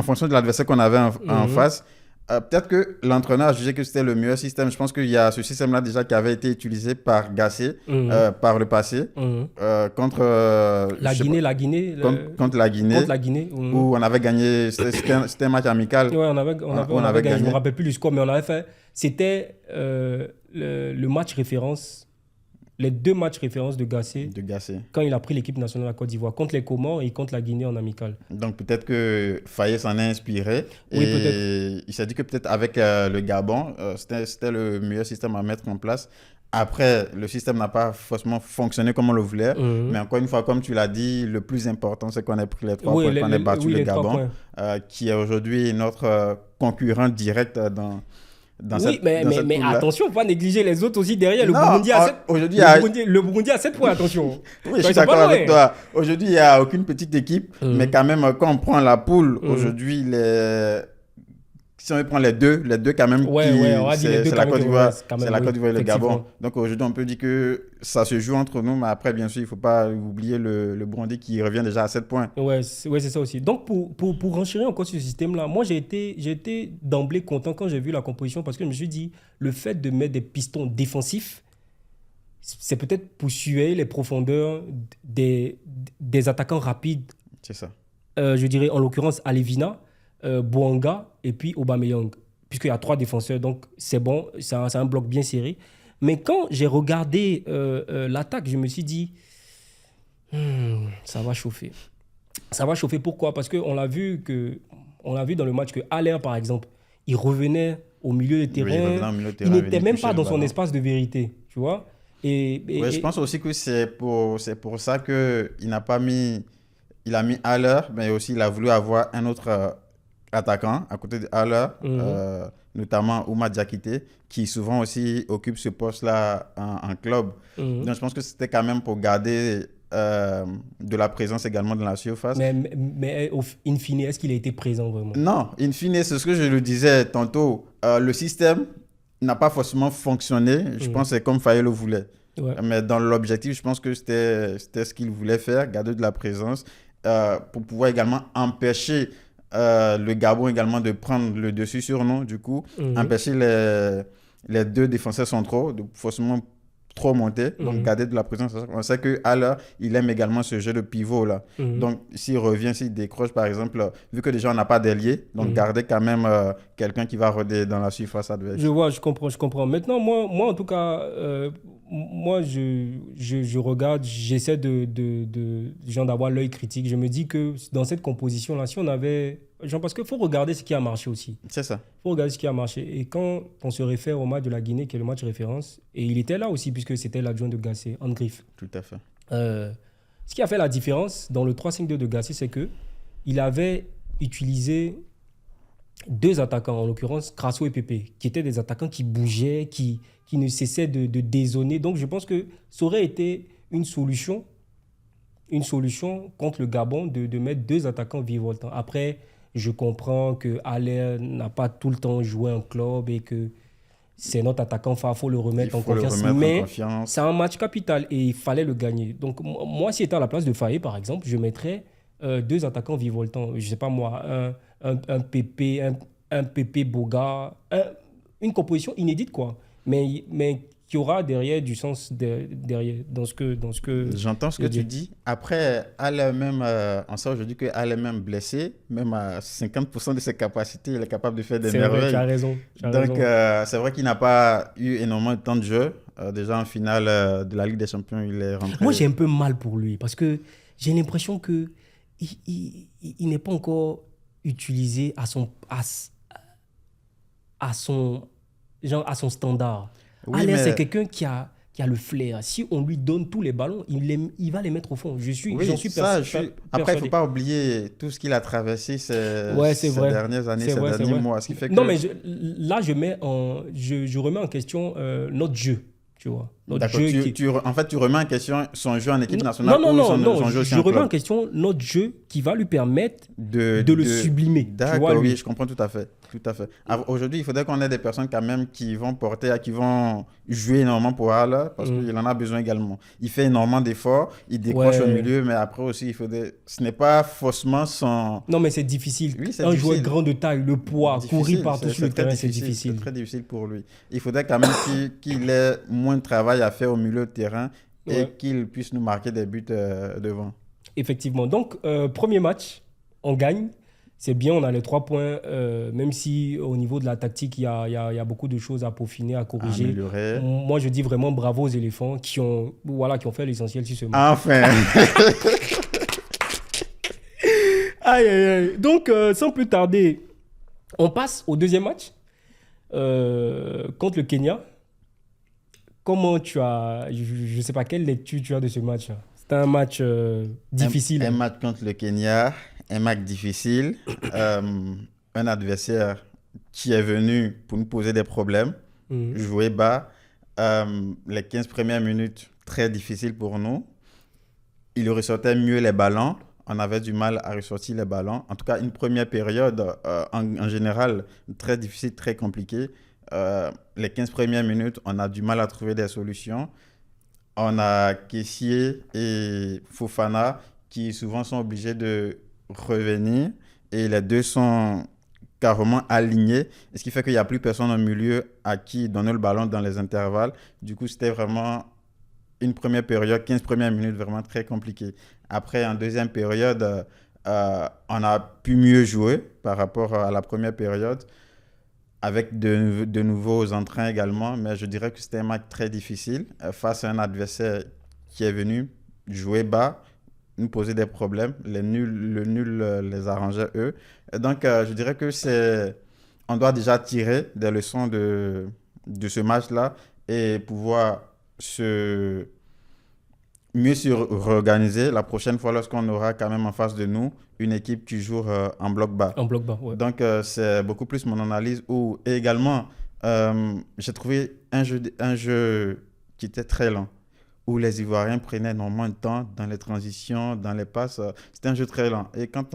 fonction de l'adversaire qu'on avait en face, peut-être que l'entraîneur a jugé que c'était le meilleur système. Je pense qu'il y a ce système-là déjà qui avait été utilisé par Gassé par le passé contre La Guinée. contre la Guinée, Contre la Guinée. où on avait gagné. C'était un match amical. Ouais, on avait gagné. Je ne me rappelle plus du score, mais on avait fait. C'était le match référence, les 2 matchs références de Gassé quand il a pris l'équipe nationale de la Côte d'Ivoire, contre les Comores et contre la Guinée en amical. Donc peut-être que Faye s'en a inspiré. Oui, et peut-être. il s'est dit que peut-être avec le Gabon, c'était le meilleur système à mettre en place. Après, le système n'a pas forcément fonctionné comme on le voulait. Mais encore une fois, comme tu l'as dit, le plus important, c'est qu'on ait pris les 3 points, qu'on ait battu le Gabon, qui est aujourd'hui notre concurrent direct dans oui, mais attention, il ne faut pas négliger les autres aussi derrière. Le Burundi a 7 points, attention. Oui, je suis d'accord avec toi. Aujourd'hui, il n'y a aucune petite équipe. Mais quand même, quand on prend la poule, aujourd'hui, si on prend les deux quand même, c'est la Côte d'Ivoire, et le Gabon. Donc aujourd'hui, on peut dire que ça se joue entre nous, mais après, bien sûr, il ne faut pas oublier le Burundi qui revient déjà à 7 points. Ouais, c'est ça aussi. Donc pour renchérir encore sur ce système-là, moi j'ai été d'emblée content quand j'ai vu la composition parce que je me suis dit, le fait de mettre des pistons défensifs, c'est peut-être pour suer les profondeurs des attaquants rapides. C'est ça. je dirais en l'occurrence Alevina, Bouanga et puis Aubameyang. Puisqu'il y a 3 défenseurs, donc c'est bon, c'est un bloc bien serré. Mais quand j'ai regardé l'attaque, je me suis dit, ça va chauffer. Ça va chauffer, pourquoi? Parce qu'on on l'a vu dans le match que Haller, par exemple, il revenait au milieu de Oui, il revenait terrain, au milieu de il terrain, n'était venait même toucher pas le dans son ballon. espace de vérité, tu vois. Ouais, je pense aussi que c'est pour ça que il a mis Haller, mais aussi il a voulu avoir un autre attaquant à côté de Haller, Mhm, notamment Oumar Diakité, qui souvent aussi occupe ce poste-là en club. mhm. Donc je pense que c'était quand même pour garder de la présence également dans la surface. Mais in fine, est-ce qu'il a été présent vraiment? Non, in fine, c'est ce que je le disais tantôt. Le système n'a pas forcément fonctionné. Je Mhm. pense que c'est comme Fayet le voulait. Ouais. Mais dans l'objectif, je pense que c'était ce qu'il voulait faire, garder de la présence, pour pouvoir également empêcher le Gabon également de prendre le dessus sur nous, du coup, Mhm, empêcher les 2 défenseurs centraux de forcément trop monter, donc mhm, garder de la présence. On sait que Haller, il aime également ce jeu de pivot là. mhm, Donc s'il revient, s'il décroche par exemple, vu que déjà on n'a pas d'ailier, donc mhm. garder quand même quelqu'un qui va rôder dans la surface Je adverse. vois, je comprends, je comprends. Maintenant, moi en tout cas, moi, je regarde, j'essaie genre d'avoir l'œil critique. Je me dis que dans cette composition-là, si on avait... Genre, parce qu'il faut regarder ce qui a marché aussi. C'est ça, Il faut regarder ce qui a marché. Et quand on se réfère au match de la Guinée, qui est le match référence, et il était là aussi, puisque c'était l'adjoint de Gassé, Anne Griff. tout à fait. Euh, Ce qui a fait la différence dans le 3-5-2 de Gassé, c'est que il avait utilisé 2 attaquants, en l'occurrence Crasso et Pépé, qui étaient des attaquants qui bougeaient, qui ne cessaient de dézonner. Donc je pense que ça aurait été une solution contre le Gabon de mettre 2 attaquants virevoltants. Après, je comprends que Haller n'a pas tout le temps joué en club et que c'est notre attaquant phare, il faut le Il remettre en faut le confiance. remettre en Mais c'est confiance. un match capital et il fallait le gagner. Donc moi, si j'étais à la place de Faye, par exemple, je mettrais 2 attaquants virevoltants. Je ne sais pas moi, un PP, un PP Boga, une composition inédite, quoi. Mais qui aura derrière du sens derrière, dans ce que J'entends ce je que tu dis. dis. Après, Al même, on sait aujourd'hui que Al est même blessé, même à 50% de ses capacités, il est capable de faire des C'est vrai, tu as merveilles. raison. Tu as Donc, raison. c'est vrai qu'il n'a pas eu énormément de temps de jeu. Déjà en finale de la Ligue des Champions, il est Moi, rentré. j'ai un peu mal pour lui parce que j'ai l'impression que il n'est pas encore utilisé à son, genre, à son standard. Oui, Aller, c'est mais quelqu'un qui a le flair. Si on lui donne tous les ballons, il va les mettre au fond. J'en oui, suis ça, je suis. Après, il ne faut persuadé. pas oublier tout ce qu'il a traversé Ouais, c'est ces vrai. dernières années, C'est ces vrai, c'est derniers vrai. mois. Ce qui fait Non, que, mais là, je remets en question notre jeu, tu vois. Notre d'accord, jeu qui, en fait, tu remets en question son jeu en équipe Non, nationale non, ou non, non. son jeu aussi Je en remets en club. question notre jeu qui va lui permettre de le sublimer. Tu vois, D'accord, oui, lui. je comprends tout à fait. Tout à fait. Aujourd'hui, il faudrait qu'on ait des personnes quand même qui vont porter, qui vont jouer énormément pour Haller parce Mm. qu'il en a besoin également. Il fait énormément d'efforts, il décroche au Ouais. milieu, mais après aussi, ce n'est pas forcément son... Non, mais c'est difficile. Oui, c'est Un joueur difficile. grand de taille, le poids, courir Difficile, partout sur c'est le très terrain, c'est difficile. C'est difficile. très difficile pour lui. Il faudrait quand même qu'il ait moins de travail à faire au milieu de terrain et Ouais, qu'il puisse nous marquer des buts devant. effectivement. Donc, premier match, on gagne. C'est bien, on a les 3 points, même si au niveau de la tactique, il y a beaucoup de choses à peaufiner, à À corriger. améliorer. Moi, je dis vraiment bravo aux éléphants qui ont fait l'essentiel sur ce match. Enfin! Aïe, aïe, aïe. Donc, sans plus tarder, on passe au deuxième match contre le Kenya. Comment je ne sais pas, quelle lecture tu as de ce match? C'était un match difficile. Un match contre le Kenya, un match difficile, un adversaire qui est venu pour nous poser des problèmes, Mhm. jouer bas, les 15 premières minutes très difficiles pour nous. Il ressortait mieux les ballons, on avait du mal à ressortir les ballons. En tout cas, une première période en général très difficile, très compliquée. Les 15 premières minutes, on a du mal à trouver des solutions. On a Kessié et Fofana qui souvent sont obligés de revenir et les deux sont carrément alignés. Ce qui fait qu'il n'y a plus personne au milieu à qui donner le ballon dans les intervalles. Du coup, c'était vraiment une première période, 15 premières minutes, vraiment très compliquée. Après, en deuxième période, On a pu mieux jouer par rapport à la première période, avec de nouveaux entrains également, mais je dirais que c'était un match très difficile face à un adversaire qui est venu jouer bas, nous poser des problèmes. Le nul les arrangeait eux. Et donc, je dirais que on doit déjà tirer des leçons de ce match-là et pouvoir se mieux se réorganiser la prochaine fois lorsqu'on aura quand même en face de nous une équipe qui joue en bloc bas. En bloc bas, ouais. Donc, c'est beaucoup plus mon analyse. Et également, j'ai trouvé un jeu qui était très lent, où les Ivoiriens prenaient énormément de temps dans les transitions, dans les passes. C'était un jeu très lent. Et quand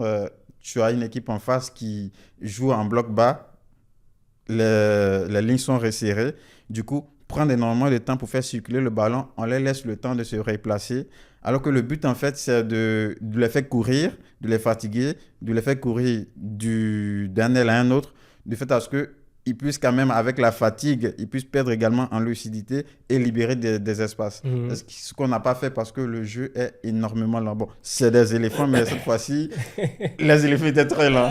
tu as une équipe en face qui joue en bloc bas, les lignes sont resserrées. Du coup, prendre énormément de temps pour faire circuler le ballon, on les laisse le temps de se replacer. Alors que le but, en fait, c'est de les faire courir, de les fatiguer, de les faire courir d'un aile à un autre, de fait à ce qu'ils puissent quand même, avec la fatigue, ils puissent perdre également en lucidité et libérer des espaces. Ce qu'on n'a pas fait parce que le jeu est énormément lent. Bon, c'est des éléphants, mais cette fois-ci, les éléphants étaient très lents.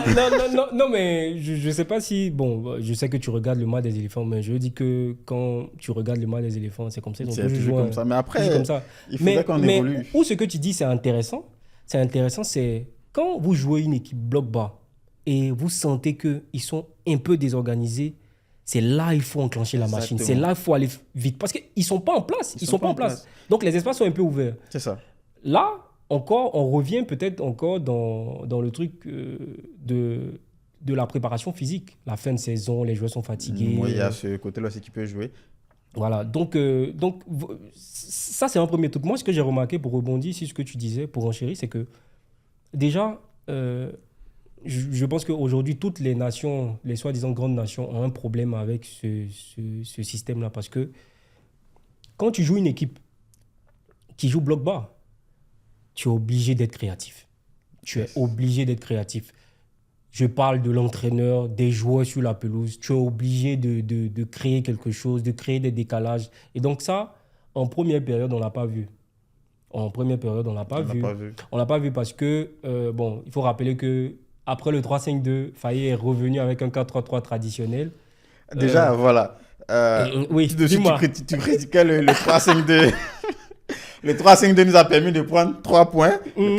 Non, mais je sais pas si... Bon, je sais que tu regardes le match des éléphants, mais je dis que quand tu regardes le match des éléphants, c'est comme ça. C'est toujours comme ça. Mais après, comme ça. il faudrait qu'on évolue. Où ce que tu dis, c'est intéressant. C'est quand vous jouez une équipe bloc bas et vous sentez qu'ils sont un peu désorganisés, c'est là qu'il faut enclencher la machine. C'est là qu'il faut aller vite. Parce qu'ils ne sont pas en place. Ils sont pas en place. Donc, les espaces sont un peu ouverts. C'est ça. Là, encore, on revient peut-être encore dans le truc de la préparation physique. La fin de saison, les joueurs sont fatigués. Oui, il y a ce côté-là aussi qui peut jouer. Voilà, donc ça c'est un premier truc. Moi, ce que j'ai remarqué pour rebondir sur ce que tu disais, pour enchérir, c'est que déjà, je pense qu'aujourd'hui, toutes les nations, les soi-disant grandes nations, ont un problème avec ce système-là. Parce que quand tu joues une équipe qui joue bloc bas, tu es obligé d'être créatif. Tu es obligé d'être créatif. Je parle de l'entraîneur, des joueurs sur la pelouse. Tu es obligé de créer quelque chose, de créer des décalages. Et donc ça, en première période, on ne l'a pas vu. En première période, on ne l'a pas vu. On ne l'a pas vu parce que, il faut rappeler qu'après le 3-5-2, Faye est revenu avec un 4-3-3 traditionnel. Déjà, voilà. Oui, dis-moi. Tu critiquais le 3-5-2. Le 3-5-2 nous a permis de prendre 3 points. Le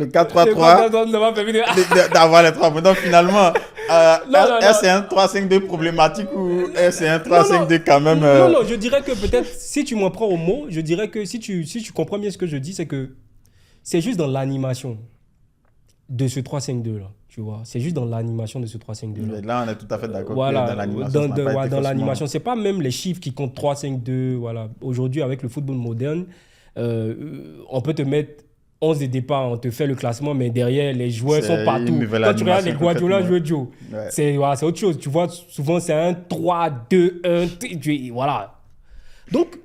4-3-3 nous a permis d'avoir les 3 points. Donc finalement, c'est un 3-5-2 problématique ou c'est un 3-5-2 quand même... Non, je dirais que peut-être, si tu m'en prends au mot, je dirais que si tu comprends bien ce que je dis, c'est que c'est juste dans l'animation de ce 3-5-2-là. Tu vois, c'est juste dans l'animation de ce 3-5-2-là. Là, on est tout à fait d'accord. Voilà, dans l'animation, dans l'animation, c'est pas même les chiffres qui comptent 3-5-2. Voilà. Aujourd'hui, avec le football moderne, on peut te mettre 11 de départ, on te fait le classement, mais derrière, les joueurs sont partout. Quand tu regardes les Guardiola jouer Joe, c'est autre chose. Tu vois, souvent, c'est un 3-2-1. Voilà. Donc,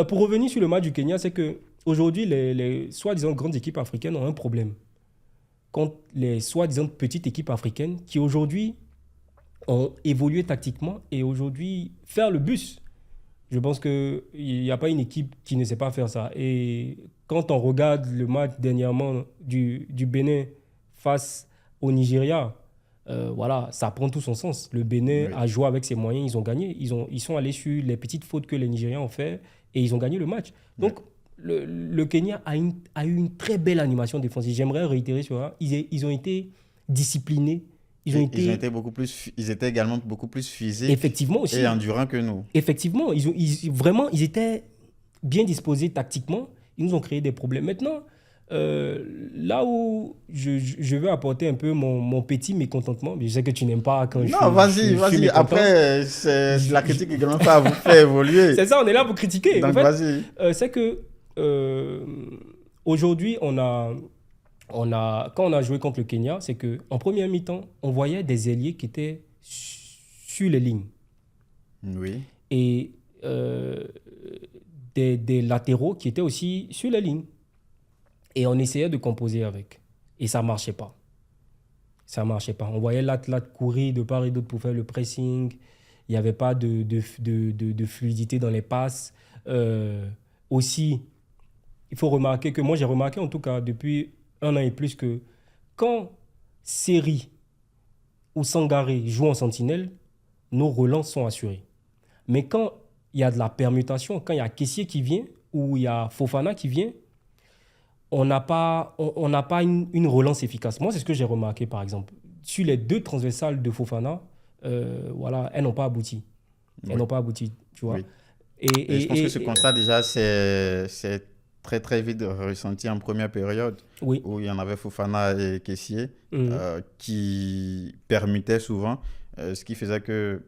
pour revenir sur le match du Kenya, c'est qu'aujourd'hui, les soi-disant grandes équipes africaines ont un problème contre les soi-disant petites équipes africaines qui aujourd'hui ont évolué tactiquement et aujourd'hui faire le bus. Je pense qu'il n'y a pas une équipe qui ne sait pas faire ça. Et quand on regarde le match dernièrement du Bénin face au Nigeria, voilà, ça prend tout son sens. Le Bénin a joué avec ses moyens, ils ont gagné. Ils sont allés sur les petites fautes que les Nigériens ont fait et ils ont gagné le match. Donc, le Kenya a eu une très belle animation défensive. J'aimerais réitérer sur ça. Ils ont été disciplinés. Ils étaient également beaucoup plus physiques. Effectivement aussi. Et endurants que nous. Effectivement, ils étaient bien disposés tactiquement. Ils nous ont créé des problèmes. Maintenant, là où je veux apporter un peu mon petit mécontentement, mais je sais que tu n'aimes pas quand non, vas-y. Après, c'est la critique également pas à vous faire évoluer. C'est ça, on est là pour critiquer. Donc, en fait, vas-y. C'est que aujourd'hui, quand on a joué contre le Kenya, c'est qu'en première mi-temps, on voyait des ailiers qui étaient sur les lignes. Oui. Et des latéraux qui étaient aussi sur les lignes. Et on essayait de composer avec. Et ça ne marchait pas. Ça ne marchait pas. On voyait l'athlète courir de part et d'autre pour faire le pressing. Il n'y avait pas de fluidité dans les passes. Aussi, il faut remarquer que moi, j'ai remarqué en tout cas depuis 1 an et plus que quand Seri ou Sangaré jouent en sentinelle, nos relances sont assurées. Mais quand il y a de la permutation, quand il y a Kessié qui vient ou il y a Fofana qui vient, on n'a pas une relance efficace. Moi, c'est ce que j'ai remarqué, par exemple. Sur les 2 transversales de Fofana, voilà, elles n'ont pas abouti. Elles n'ont pas abouti, tu vois. Oui. Et je pense que ce constat, déjà, c'est très, très vite ressenti en première période, oui. où il y en avait Fofana et Kessié qui permutaient souvent, ce qui faisait que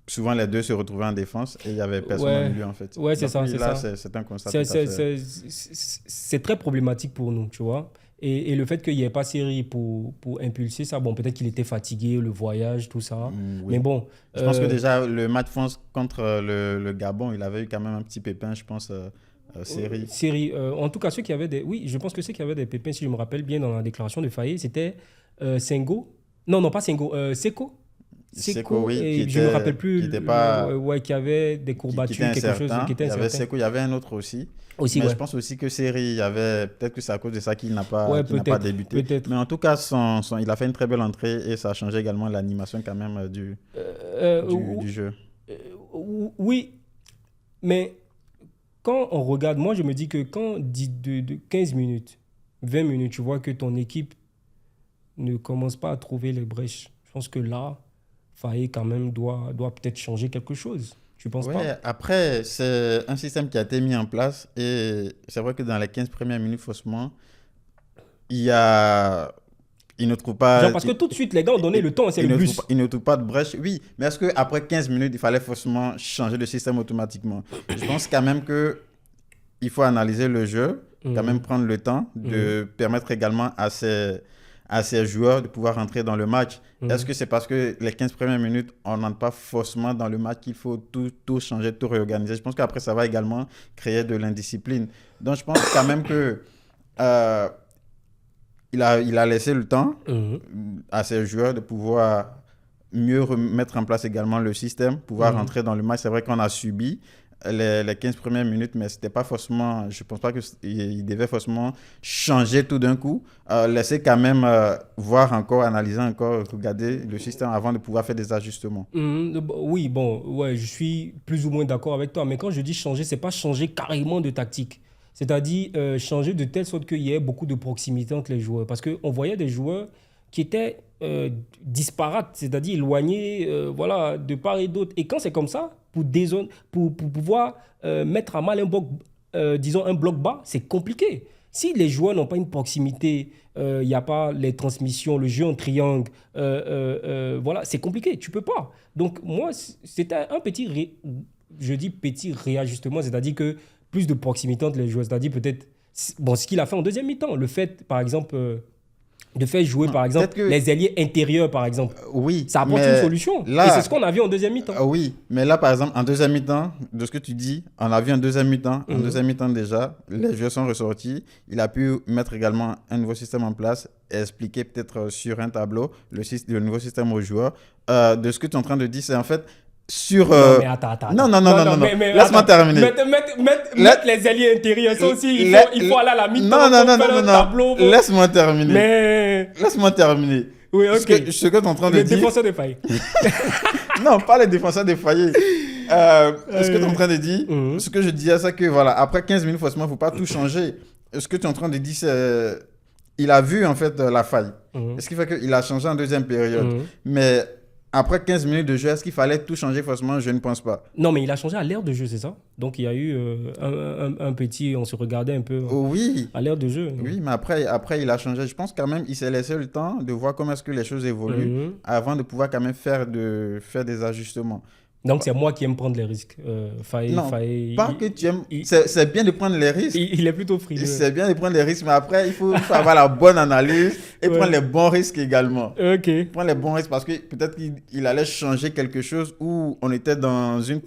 souvent les deux se retrouvaient en défense et il n'y avait personne au milieu, en fait. Ouais, c'est ça. C'est un constat tout à fait. C'est très problématique pour nous, tu vois. Et le fait qu'il n'y ait pas Seri pour impulser ça, bon, peut-être qu'il était fatigué, le voyage, tout ça. Oui. Mais bon. Je pense que déjà, le match France contre le Gabon, il avait eu quand même un petit pépin, je pense, Seri. En tout cas, ceux qui avaient des... Oui, je pense que ceux qui avaient des pépins, si je me rappelle bien, dans la déclaration de Faye, c'était Sengo. Non, pas Sengo. Seko. Seko, oui, et je ne me rappelle plus, qui avait des courbatures, quelque chose qui était incertain. Il y avait Seko, il y avait un autre aussi. Mais je pense aussi que Seri, peut-être que c'est à cause de ça qu'il n'a pas débuté. Peut-être. Mais en tout cas, il a fait une très belle entrée et ça a changé également l'animation quand même du jeu. Oui, mais quand on regarde, moi je me dis que quand de 15 minutes, 20 minutes, tu vois que ton équipe ne commence pas à trouver les brèches, je pense que là, Faye quand même doit peut-être changer quelque chose. Tu penses pas? Après, c'est un système qui a été mis en place et c'est vrai que dans les 15 premières minutes, faussement, il ne trouve pas... Parce que tout de suite, les gars ont donné le temps, c'est le bus. Il ne trouve pas de brèche, oui. Mais est-ce qu'après 15 minutes, il fallait forcément changer de système automatiquement? Je pense quand même qu'il faut analyser le jeu, quand même prendre le temps de permettre également à ces joueurs de pouvoir rentrer dans le match. Est-ce que c'est parce que les 15 premières minutes, on n'entre pas forcément dans le match qu'il faut tout changer, tout réorganiser? Je pense qu'après, ça va également créer de l'indiscipline. Donc, je pense quand même que il a laissé le temps à ses joueurs de pouvoir mieux mettre en place également le système, pouvoir rentrer dans le match. C'est vrai qu'on a subi les 15 premières minutes, mais c'était pas forcément, je pense pas qu'il devait forcément changer tout d'un coup. Laisser quand même voir encore, analyser encore, regarder le système avant de pouvoir faire des ajustements. Oui, je suis plus ou moins d'accord avec toi, mais quand je dis changer, c'est pas changer carrément de tactique. C'est-à-dire changer de telle sorte qu'il y ait beaucoup de proximité entre les joueurs. Parce qu'on voyait des joueurs qui étaient disparates, c'est-à-dire éloignés de part et d'autre. Et quand c'est comme ça, pour pouvoir mettre à mal un bloc bas, c'est compliqué. Si les joueurs n'ont pas une proximité, il n'y a pas les transmissions, le jeu en triangle, c'est compliqué, tu ne peux pas. Donc moi, c'était un petit réajustement, c'est-à-dire que plus de proximité entre les joueurs, c'est-à-dire peut-être ce qu'il a fait en deuxième mi-temps, le fait, par exemple, de faire jouer, par exemple, les ailiers intérieurs, par exemple. Oui, ça apporte une solution. Là, et c'est ce qu'on a vu en deuxième mi-temps. Oui, mais là, par exemple, en deuxième mi-temps, de ce que tu dis, on a vu en deuxième mi-temps. En deuxième mi-temps déjà, les joueurs sont ressortis. Il a pu mettre également un nouveau système en place et expliquer peut-être sur un tableau le nouveau système aux joueurs. De ce que tu es en train de dire, c'est en fait... Non, mais attends. Non. Laisse-moi terminer. Mettre les alliés intérieurs, ça aussi, il faut aller à la mi-temps. Non. Laisse-moi terminer. Laisse-moi terminer. Oui, ok. Ce que tu es en train de dire... Les défenseurs défaillés. Non, pas les défenseurs défaillés. Ce que tu es en train de dire, ce que je disais, c'est que voilà, après 15 minutes, forcément, il ne faut pas tout changer. Ce que tu es en train de dire, c'est... Il a vu, en fait, la faille. Ce qui fait qu'il a changé en deuxième période. Mais... Après 15 minutes de jeu, est-ce qu'il fallait tout changer forcément? Je ne pense pas. Non, mais il a changé à l'ère de jeu, c'est ça? Donc, il y a eu un petit... On se regardait un peu à l'ère de jeu. Oui, mais après, il a changé. Je pense quand même qu'il s'est laissé le temps de voir comment est-ce que les choses évoluent avant de pouvoir quand même faire des ajustements. Donc, c'est moi qui aime prendre les risques. Que tu aimes. C'est bien de prendre les risques. Il est plutôt frileux. C'est bien de prendre les risques, mais après, il faut avoir la bonne analyse et prendre les bons risques également. Ok. Prendre les bons risques parce que peut-être qu'il allait changer quelque chose où on était dans une...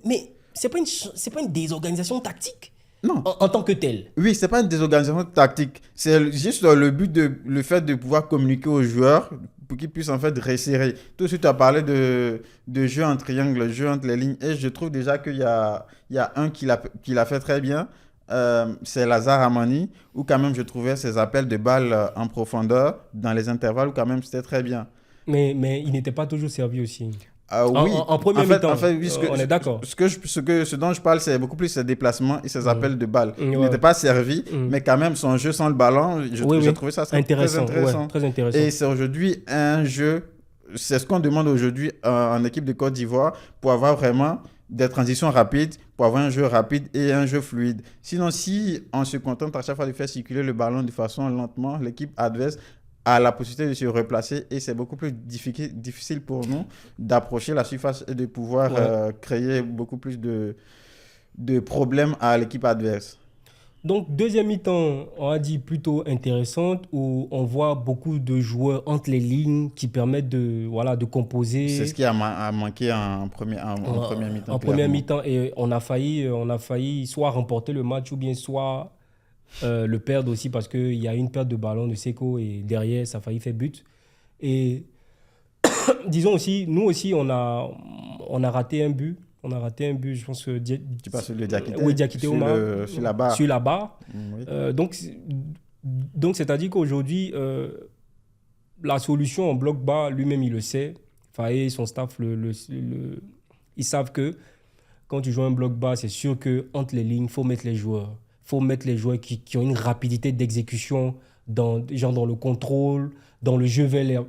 Mais c'est pas une désorganisation tactique. Non. En tant que tel. Oui, c'est pas une désorganisation tactique. C'est juste le fait de pouvoir communiquer aux joueurs pour qu'ils puissent en fait resserrer. Tout de suite, tu as parlé de jeu en triangle, jeu entre les lignes. Et je trouve déjà qu'il y a un qui l'a fait très bien. c'est Lazare Amani, où quand même je trouvais ses appels de balles en profondeur, dans les intervalles, où quand même c'était très bien. Mais il n'était pas toujours servi aussi. Oui, En première mi-temps, oui, on est d'accord. ce dont je parle, c'est beaucoup plus ses déplacements et ses appels de balles. Il Ouais. n'était pas servi, mais quand même, son jeu sans le ballon, j'ai trouvé ça très intéressant. intéressant. Ouais, très intéressant. Et c'est aujourd'hui un jeu, c'est ce qu'on demande aujourd'hui en équipe de Côte d'Ivoire pour avoir vraiment des transitions rapides, pour avoir un jeu rapide et un jeu fluide. Sinon, si on se contente à chaque fois de faire circuler le ballon de façon lentement, l'équipe adverse a la possibilité de se replacer et c'est beaucoup plus difficile pour nous d'approcher la surface et de pouvoir créer beaucoup plus de problèmes à l'équipe adverse. Donc, deuxième mi-temps, on a dit plutôt intéressante, où on voit beaucoup de joueurs entre les lignes qui permettent de composer. C'est ce qui a manqué en première mi-temps. En première mi-temps, et on a failli soit remporter le match ou bien soit le perdre aussi parce qu'il y a une perte de ballon de Seko et derrière, ça a failli faire but. Et disons aussi, nous aussi, on a raté un but. On a raté un but, je pense que... Tu passes sur le Diakité? Oui, Diakité Oumar. Sur la barre. Sur la barre. Oui. Donc, c'est-à-dire qu'aujourd'hui, la solution en bloc bas, lui-même, il le sait. Faye, son staff, ils savent que quand tu joues un bloc bas, c'est sûr qu'entre les lignes, il faut mettre les joueurs. Il faut mettre les joueurs qui ont une rapidité d'exécution dans le contrôle, dans le jeu vers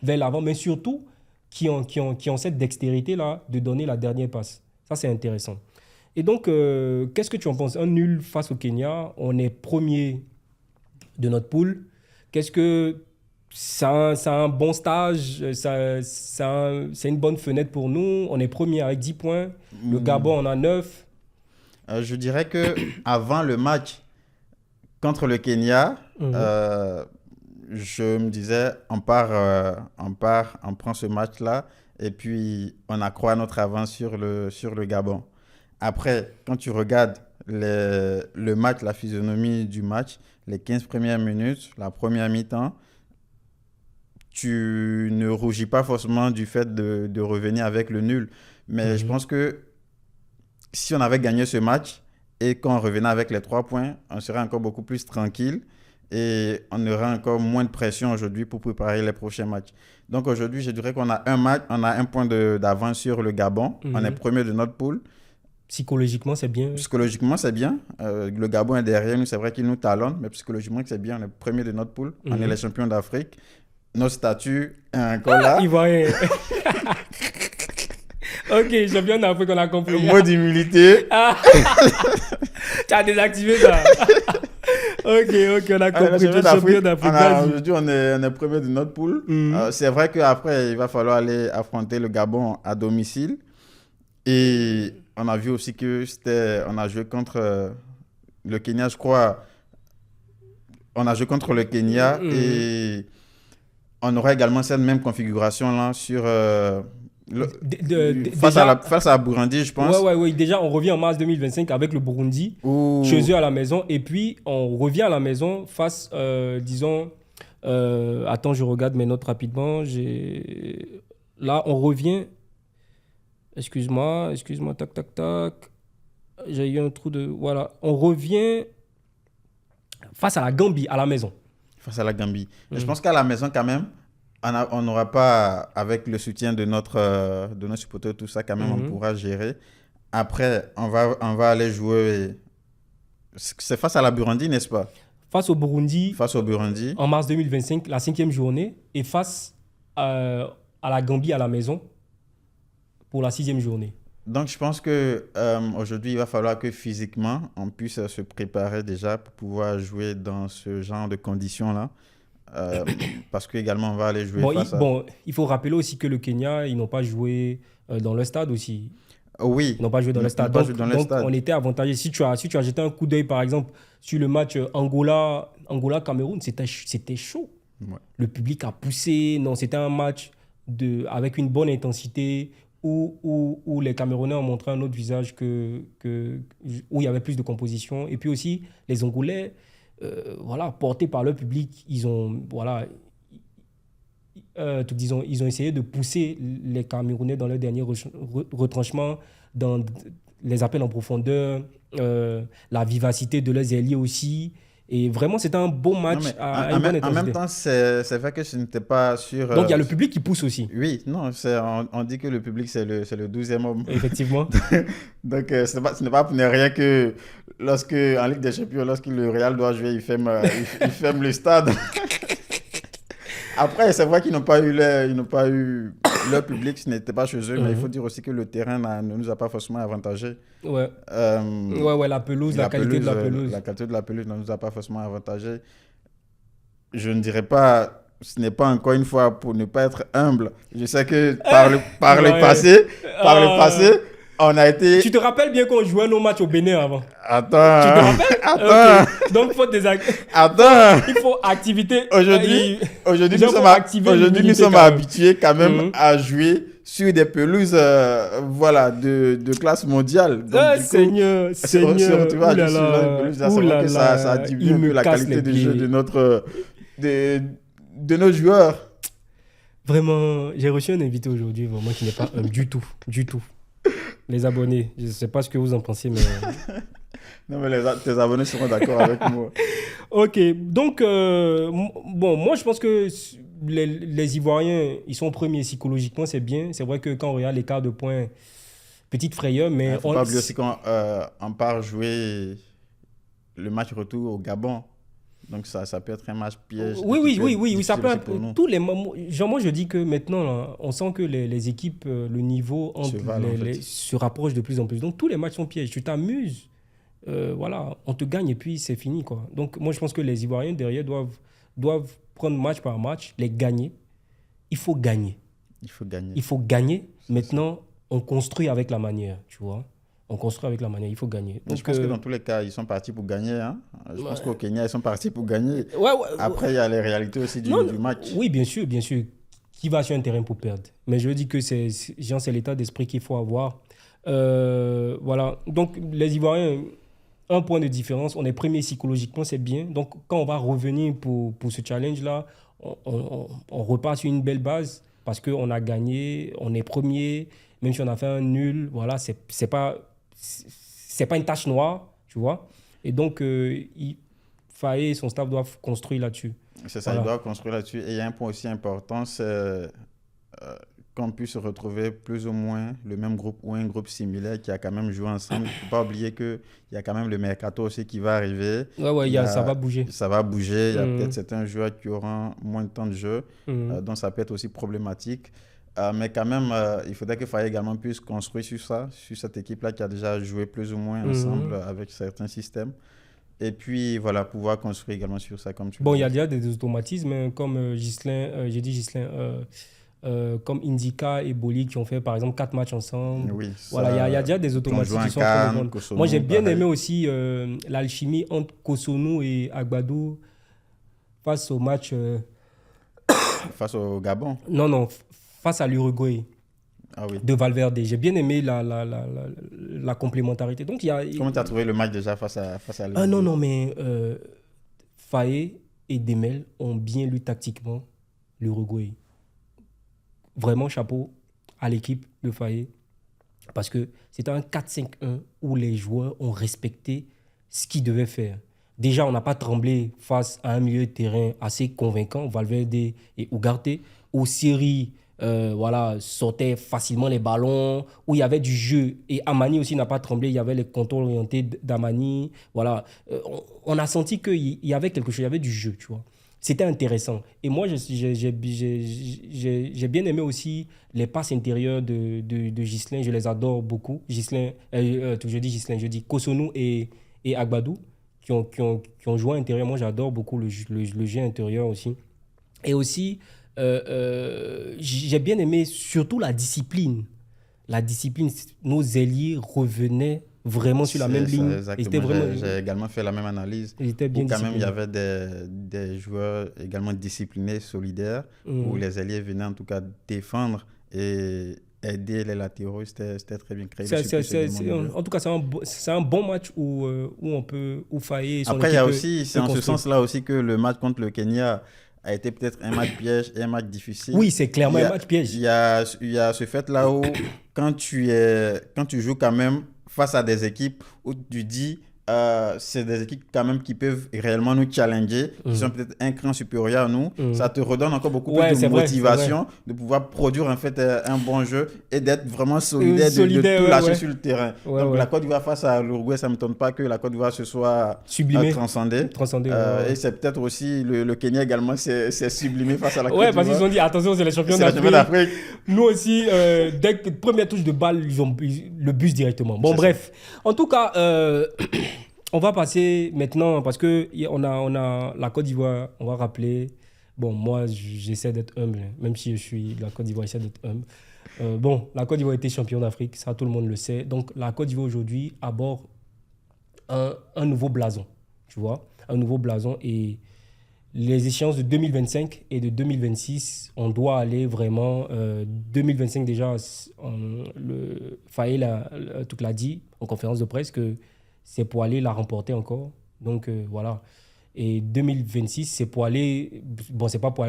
l'avant, mais surtout qui ont cette dextérité-là de donner la dernière passe. Ça, c'est intéressant. Et donc, qu'est-ce que tu en penses? Un nul face au Kenya, on est premier de notre poule. Qu'est-ce que c'est un bon stage, c'est une bonne fenêtre pour nous. On est premier avec 10 points. Le Gabon en a 9. Je dirais qu'avant le match contre le Kenya, je me disais, on prend ce match-là et puis on accroît notre avance sur le Gabon. Après, quand tu regardes le match, la physionomie du match, les 15 premières minutes, la première mi-temps, tu ne rougis pas forcément du fait de revenir avec le nul. Mais je pense que si on avait gagné ce match et qu'on revenait avec les 3 points, on serait encore beaucoup plus tranquille et on aurait encore moins de pression aujourd'hui pour préparer les prochains matchs. Donc aujourd'hui, je dirais qu'on a un point d'avance sur le Gabon. On est premier de notre poule. Psychologiquement, c'est bien. Psychologiquement, c'est bien. Le Gabon est derrière nous. C'est vrai qu'il nous talonne, mais psychologiquement, c'est bien. On est premier de notre poule. On est les champions d'Afrique. Notre statut est encore là. Ivoirien. Ok, champion d'Afrique, on a compris. Mot d'humilité. Tu as désactivé ça. Ok, on a compris. Champion d'Afrique. Aujourd'hui, on est premier de notre poule. C'est vrai qu'après, il va falloir aller affronter le Gabon à domicile. Et on a vu aussi on a joué contre le Kenya, je crois. On a joué contre le Kenya et on aura également cette même configuration-là sur... face à Burundi, je pense. Oui. Déjà, on revient en mars 2025 avec le Burundi, chez eux à la maison. Et puis, on revient à la maison face, disons... attends, je regarde mes notes rapidement. Là, on revient... Excuse-moi, tac. J'ai eu un trou de... Voilà, on revient face à la Gambie, à la maison. Face à la Gambie. Je pense qu'à la maison, quand même, on n'aura pas, avec le soutien de nos supporters, tout ça, quand même, on pourra gérer. Après, on va aller jouer... C'est face à la Burundi, n'est-ce pas? Face au Burundi. En mars 2025, la 5e journée. Et face à la Gambie à la maison pour la 6e journée. Donc, je pense qu'aujourd'hui, il va falloir que physiquement, on puisse se préparer déjà pour pouvoir jouer dans ce genre de conditions-là. Parce qu'également, on va aller jouer il faut rappeler aussi que le Kenya, ils n'ont pas joué dans le stade aussi. Oui. Ils n'ont pas joué dans le stade. Donc, on était avantagé. Si tu as jeté un coup d'œil, par exemple, sur le match Angola-Cameroun, c'était chaud. Ouais. Le public a poussé. Non, c'était un match avec une bonne intensité où les Camerounais ont montré un autre visage où il y avait plus de composition. Et puis aussi, les Angolais, portés par leur public, ils ont essayé de pousser les Camerounais dans leur dernier retranchement, les appels en profondeur, la vivacité de leurs ailiers aussi. Et vraiment, c'était un beau Non, match mais à une bonne en même intensité. temps, c'est vrai que je n'étais pas sûr. Donc, il y a le public qui pousse aussi, Oui, non, on dit que le public, c'est le 12e homme. effectivement. Donc, ce n'est pas pour ne rien que en Ligue des Champions, lorsque le Real doit jouer, il ferme le stade. Après, c'est vrai qu'ils n'ont pas eu leur public, ce n'était pas chez eux, mais il faut dire aussi que le terrain ne nous a pas forcément avantagés. Ouais. Euh, Ouais, la pelouse, la qualité de la pelouse. La qualité de la pelouse ne nous a pas forcément avantagés. Je ne dirais pas, ce n'est pas encore une fois pour ne pas être humble. Je sais que par le Ouais. passé, on a été. Tu te rappelles bien qu'on jouait nos matchs au Bénin avant? Attends. Tu te rappelles? Attends. Ok. Donc, Attends. il faut activité. Aujourd'hui, Les gens vont activer nous l'immunité sommes quand même. habitués quand même Mhm. à jouer sur des pelouses voilà, de classe mondiale. Donc, Ah, du coup, Seigneur, se Seigneur. retrouver à Ouh là jouer sur là. une pelouse, là, c'est Ouh vrai là que là. ça diminue Il un peu me la casse qualité les de jeu pieds. de nos joueurs. Vraiment, j'ai reçu un invité aujourd'hui, vraiment, qui n'est pas du tout. Du tout. Les abonnés, je ne sais pas ce que vous en pensez, mais. Non, mais tes abonnés seront d'accord avec moi. Ok, donc, bon, moi, je pense que les Ivoiriens, ils sont premiers psychologiquement, c'est bien. C'est vrai que quand on regarde l'écart de points, petite frayeur, Il mais ne faut pas oublier aussi qu'on part jouer le match retour au Gabon. Donc, ça peut être un match piège. Oui, ça peut être pour nous. tous les moments. Genre, moi, je dis que maintenant, là, on sent que les équipes, le niveau entre valent, en fait. se rapproche de plus en plus. Donc, tous les matchs sont pièges. Tu t'amuses, voilà, on te gagne et puis c'est fini, quoi. Donc, moi, je pense que les Ivoiriens derrière doivent prendre match par match, les gagner. Il faut gagner. Il faut gagner. Il faut gagner. Maintenant, on construit avec la manière, tu vois. On construit avec la manière, il faut gagner. Donc, je pense que dans tous les cas, ils sont partis pour gagner. Hein. Je pense qu'au Kenya, ils sont partis pour gagner. Ouais. Après, il y a les réalités aussi du match. Oui, bien sûr, bien sûr. Qui va sur un terrain pour perdre? Mais je dis que c'est l'état d'esprit qu'il faut avoir. Voilà. Donc, les Ivoiriens, un point de différence. On est premier psychologiquement, c'est bien. Donc, quand on va revenir pour ce challenge-là, on repart sur une belle base parce qu'on a gagné, on est premier, même si on a fait un nul. Voilà, c'est pas une tâche noire, tu vois. Et donc, Faye et son staff doivent construire là-dessus. C'est ça, Voilà. ils doivent construire là-dessus. Et il y a un point aussi important, c'est qu'on puisse retrouver plus ou moins le même groupe ou un groupe similaire qui a quand même joué ensemble. Il ne faut pas oublier qu'il y a quand même le mercato aussi qui va arriver. Ça va bouger. Ça va bouger. Il y a peut-être certains joueurs qui auront moins de temps de jeu, donc ça peut être aussi problématique. Mais quand même, il faudrait que Faye également puisse construire sur ça, sur cette équipe-là qui a déjà joué plus ou moins ensemble avec certains systèmes. Et puis, voilà, pouvoir construire également sur ça, comme tu Bon, dis. il y a déjà des automatismes hein, comme comme Indica et Boli qui ont fait par exemple 4 matchs ensemble. Oui, Voilà, il y a déjà des automatismes qui sont en train de prendre. Moi, j'ai bien aimé aussi l'alchimie entre Cotonou et Agbadou face au match. Face au Gabon. Non, face à l'Uruguay Ah oui. de Valverde. J'ai bien aimé la complémentarité. Donc, Comment tu as trouvé le match déjà face à Ah non, mais Faye et Demel ont bien lu tactiquement l'Uruguay. Vraiment chapeau à l'équipe de Faye parce que c'était un 4-5-1 où les joueurs ont respecté ce qu'ils devaient faire. Déjà, on n'a pas tremblé face à un milieu de terrain assez convaincant, Valverde et Ugarte, où Siri sortait facilement les ballons, où il y avait du jeu. Et Amani aussi n'a pas tremblé, il y avait les contrôles orientés d'Amani. Voilà. On a senti qu'il y avait quelque chose, il y avait du jeu, tu vois. C'était intéressant. Et moi, j'ai bien aimé aussi les passes intérieures de Ghislain. Je les adore beaucoup. Ghislain, je dis Cotonou et Agbadou qui ont joué à l'intérieur. Moi, j'adore beaucoup le jeu intérieur aussi. Et aussi, j'ai bien aimé surtout la discipline. La discipline, nos ailiers revenaient vraiment sur la même ligne. Exactement. J'ai également fait la même analyse. Ils étaient bien quand même, il y disciplinés. avait des joueurs également disciplinés, solidaires, où les ailiers venaient en tout cas défendre et aider les latéraux. C'était très bien créé. En tout cas, c'est un bon match où Faye et son Après, il y a équipe aussi, c'est en ce sens-là aussi que le match contre le Kenya a été peut-être un match piège et un match difficile. Oui, c'est clairement un match piège. Il y a ce fait-là où quand tu joues quand même face à des équipes où tu dis c'est des équipes quand même qui peuvent réellement nous challenger, qui sont peut-être un cran supérieur à nous, ça te redonne encore beaucoup plus de motivation de pouvoir produire en fait un bon jeu et d'être vraiment solidaire, de tout lâcher sur le terrain. Donc la Côte d'Ivoire face à l'Uruguay, ça ne m'étonne pas que la Côte d'Ivoire se soit transcendée. Et c'est peut-être aussi le Kenya également s'est sublimé face à la Côte d'Ivoire. Parce qu'ils ont dit attention, c'est les champions d'Afrique. Nous aussi, dès que première touche de balle, ils ont le bus directement. Bon, bref. En tout cas, on va passer maintenant, parce qu'on a la Côte d'Ivoire, on va rappeler. Bon, moi, j'essaie d'être humble, même si je suis de la Côte d'Ivoire, j'essaie d'être humble. La Côte d'Ivoire était champion d'Afrique, ça tout le monde le sait. Donc, la Côte d'Ivoire aujourd'hui aborde un nouveau blason, tu vois, un nouveau blason. Et les échéances de 2025 et de 2026, on doit aller vraiment... 2025 déjà, Faye l'a dit en conférence de presse que c'est pour aller la remporter encore. Donc, voilà. Et 2026, c'est pour aller... Bon, c'est pas pour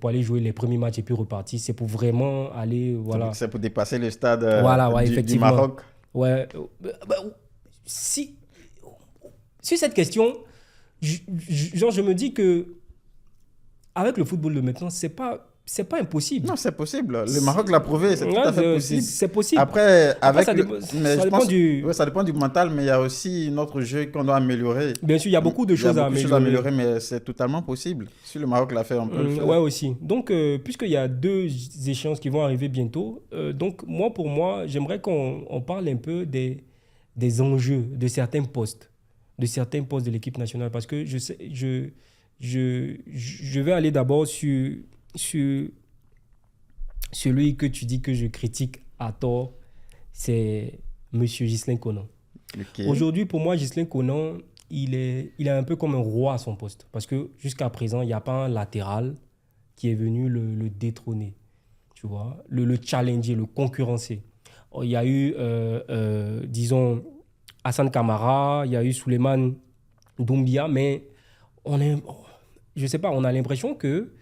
aller jouer les premiers matchs et puis repartir. C'est pour vraiment aller... Voilà. C'est pour dépasser le stade du Maroc. Ouais. Sur cette question, je me dis que avec le football de maintenant, c'est pas impossible. Non, c'est possible. Le Maroc l'a prouvé, c'est tout à fait possible. C'est possible. Après ça dépend du mental, mais il y a aussi notre jeu qu'on doit améliorer. Bien sûr, il y a beaucoup de choses à améliorer. Mais c'est totalement possible. Si le Maroc l'a fait, on peut le faire. Ouais, aussi. Donc, puisqu'il y a 2 échéances qui vont arriver bientôt, donc pour moi, j'aimerais qu'on parle un peu des enjeux de certains postes de l'équipe nationale, parce que je vais aller d'abord sur celui que tu dis que je critique à tort, c'est M. Ghislain Conan. Okay. Aujourd'hui, pour moi, Ghislain Conan, il est un peu comme un roi à son poste, parce que jusqu'à présent, il n'y a pas un latéral qui est venu le détrôner, tu vois, le challenger, le concurrencer. Il y a eu, disons, Hassan Kamara, il y a eu Souleymane Doumbia, mais je sais pas, on a l'impression que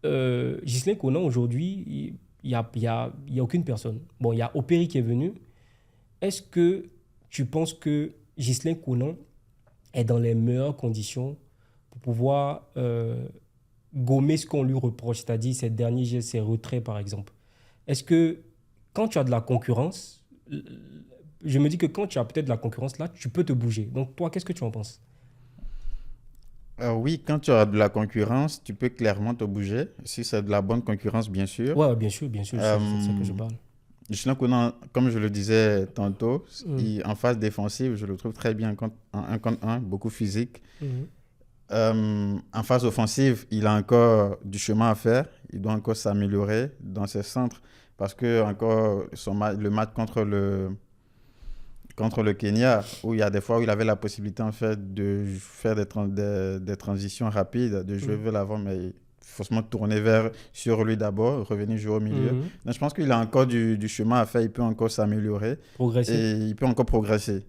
Ghislain Conan, aujourd'hui, il y a aucune personne. Bon, il y a Opéry qui est venu. Est-ce que tu penses que Ghislain Conan est dans les meilleures conditions pour pouvoir gommer ce qu'on lui reproche, c'est-à-dire ces derniers gestes, ces retraits, par exemple? Est-ce que quand tu as de la concurrence, je me dis que quand tu as peut-être de la concurrence, là, tu peux te bouger. Donc, toi, qu'est-ce que tu en penses? Oui, quand tu as de la concurrence, tu peux clairement te bouger. Si c'est de la bonne concurrence, bien sûr. Oui, bien sûr, c'est ça que je parle. Ghislain Conan, comme je le disais tantôt, en phase défensive, je le trouve très bien en 1 contre 1, beaucoup physique. En phase offensive, il a encore du chemin à faire. Il doit encore s'améliorer dans ses centres, parce que encore le match contre le Kenya, où il y a des fois où il avait la possibilité en fait de faire des transitions rapides, de jouer vers l'avant, mais il faut forcément tourner sur lui d'abord, revenir jouer au milieu. Donc, je pense qu'il a encore du chemin à faire, il peut encore s'améliorer. Et il peut encore progresser.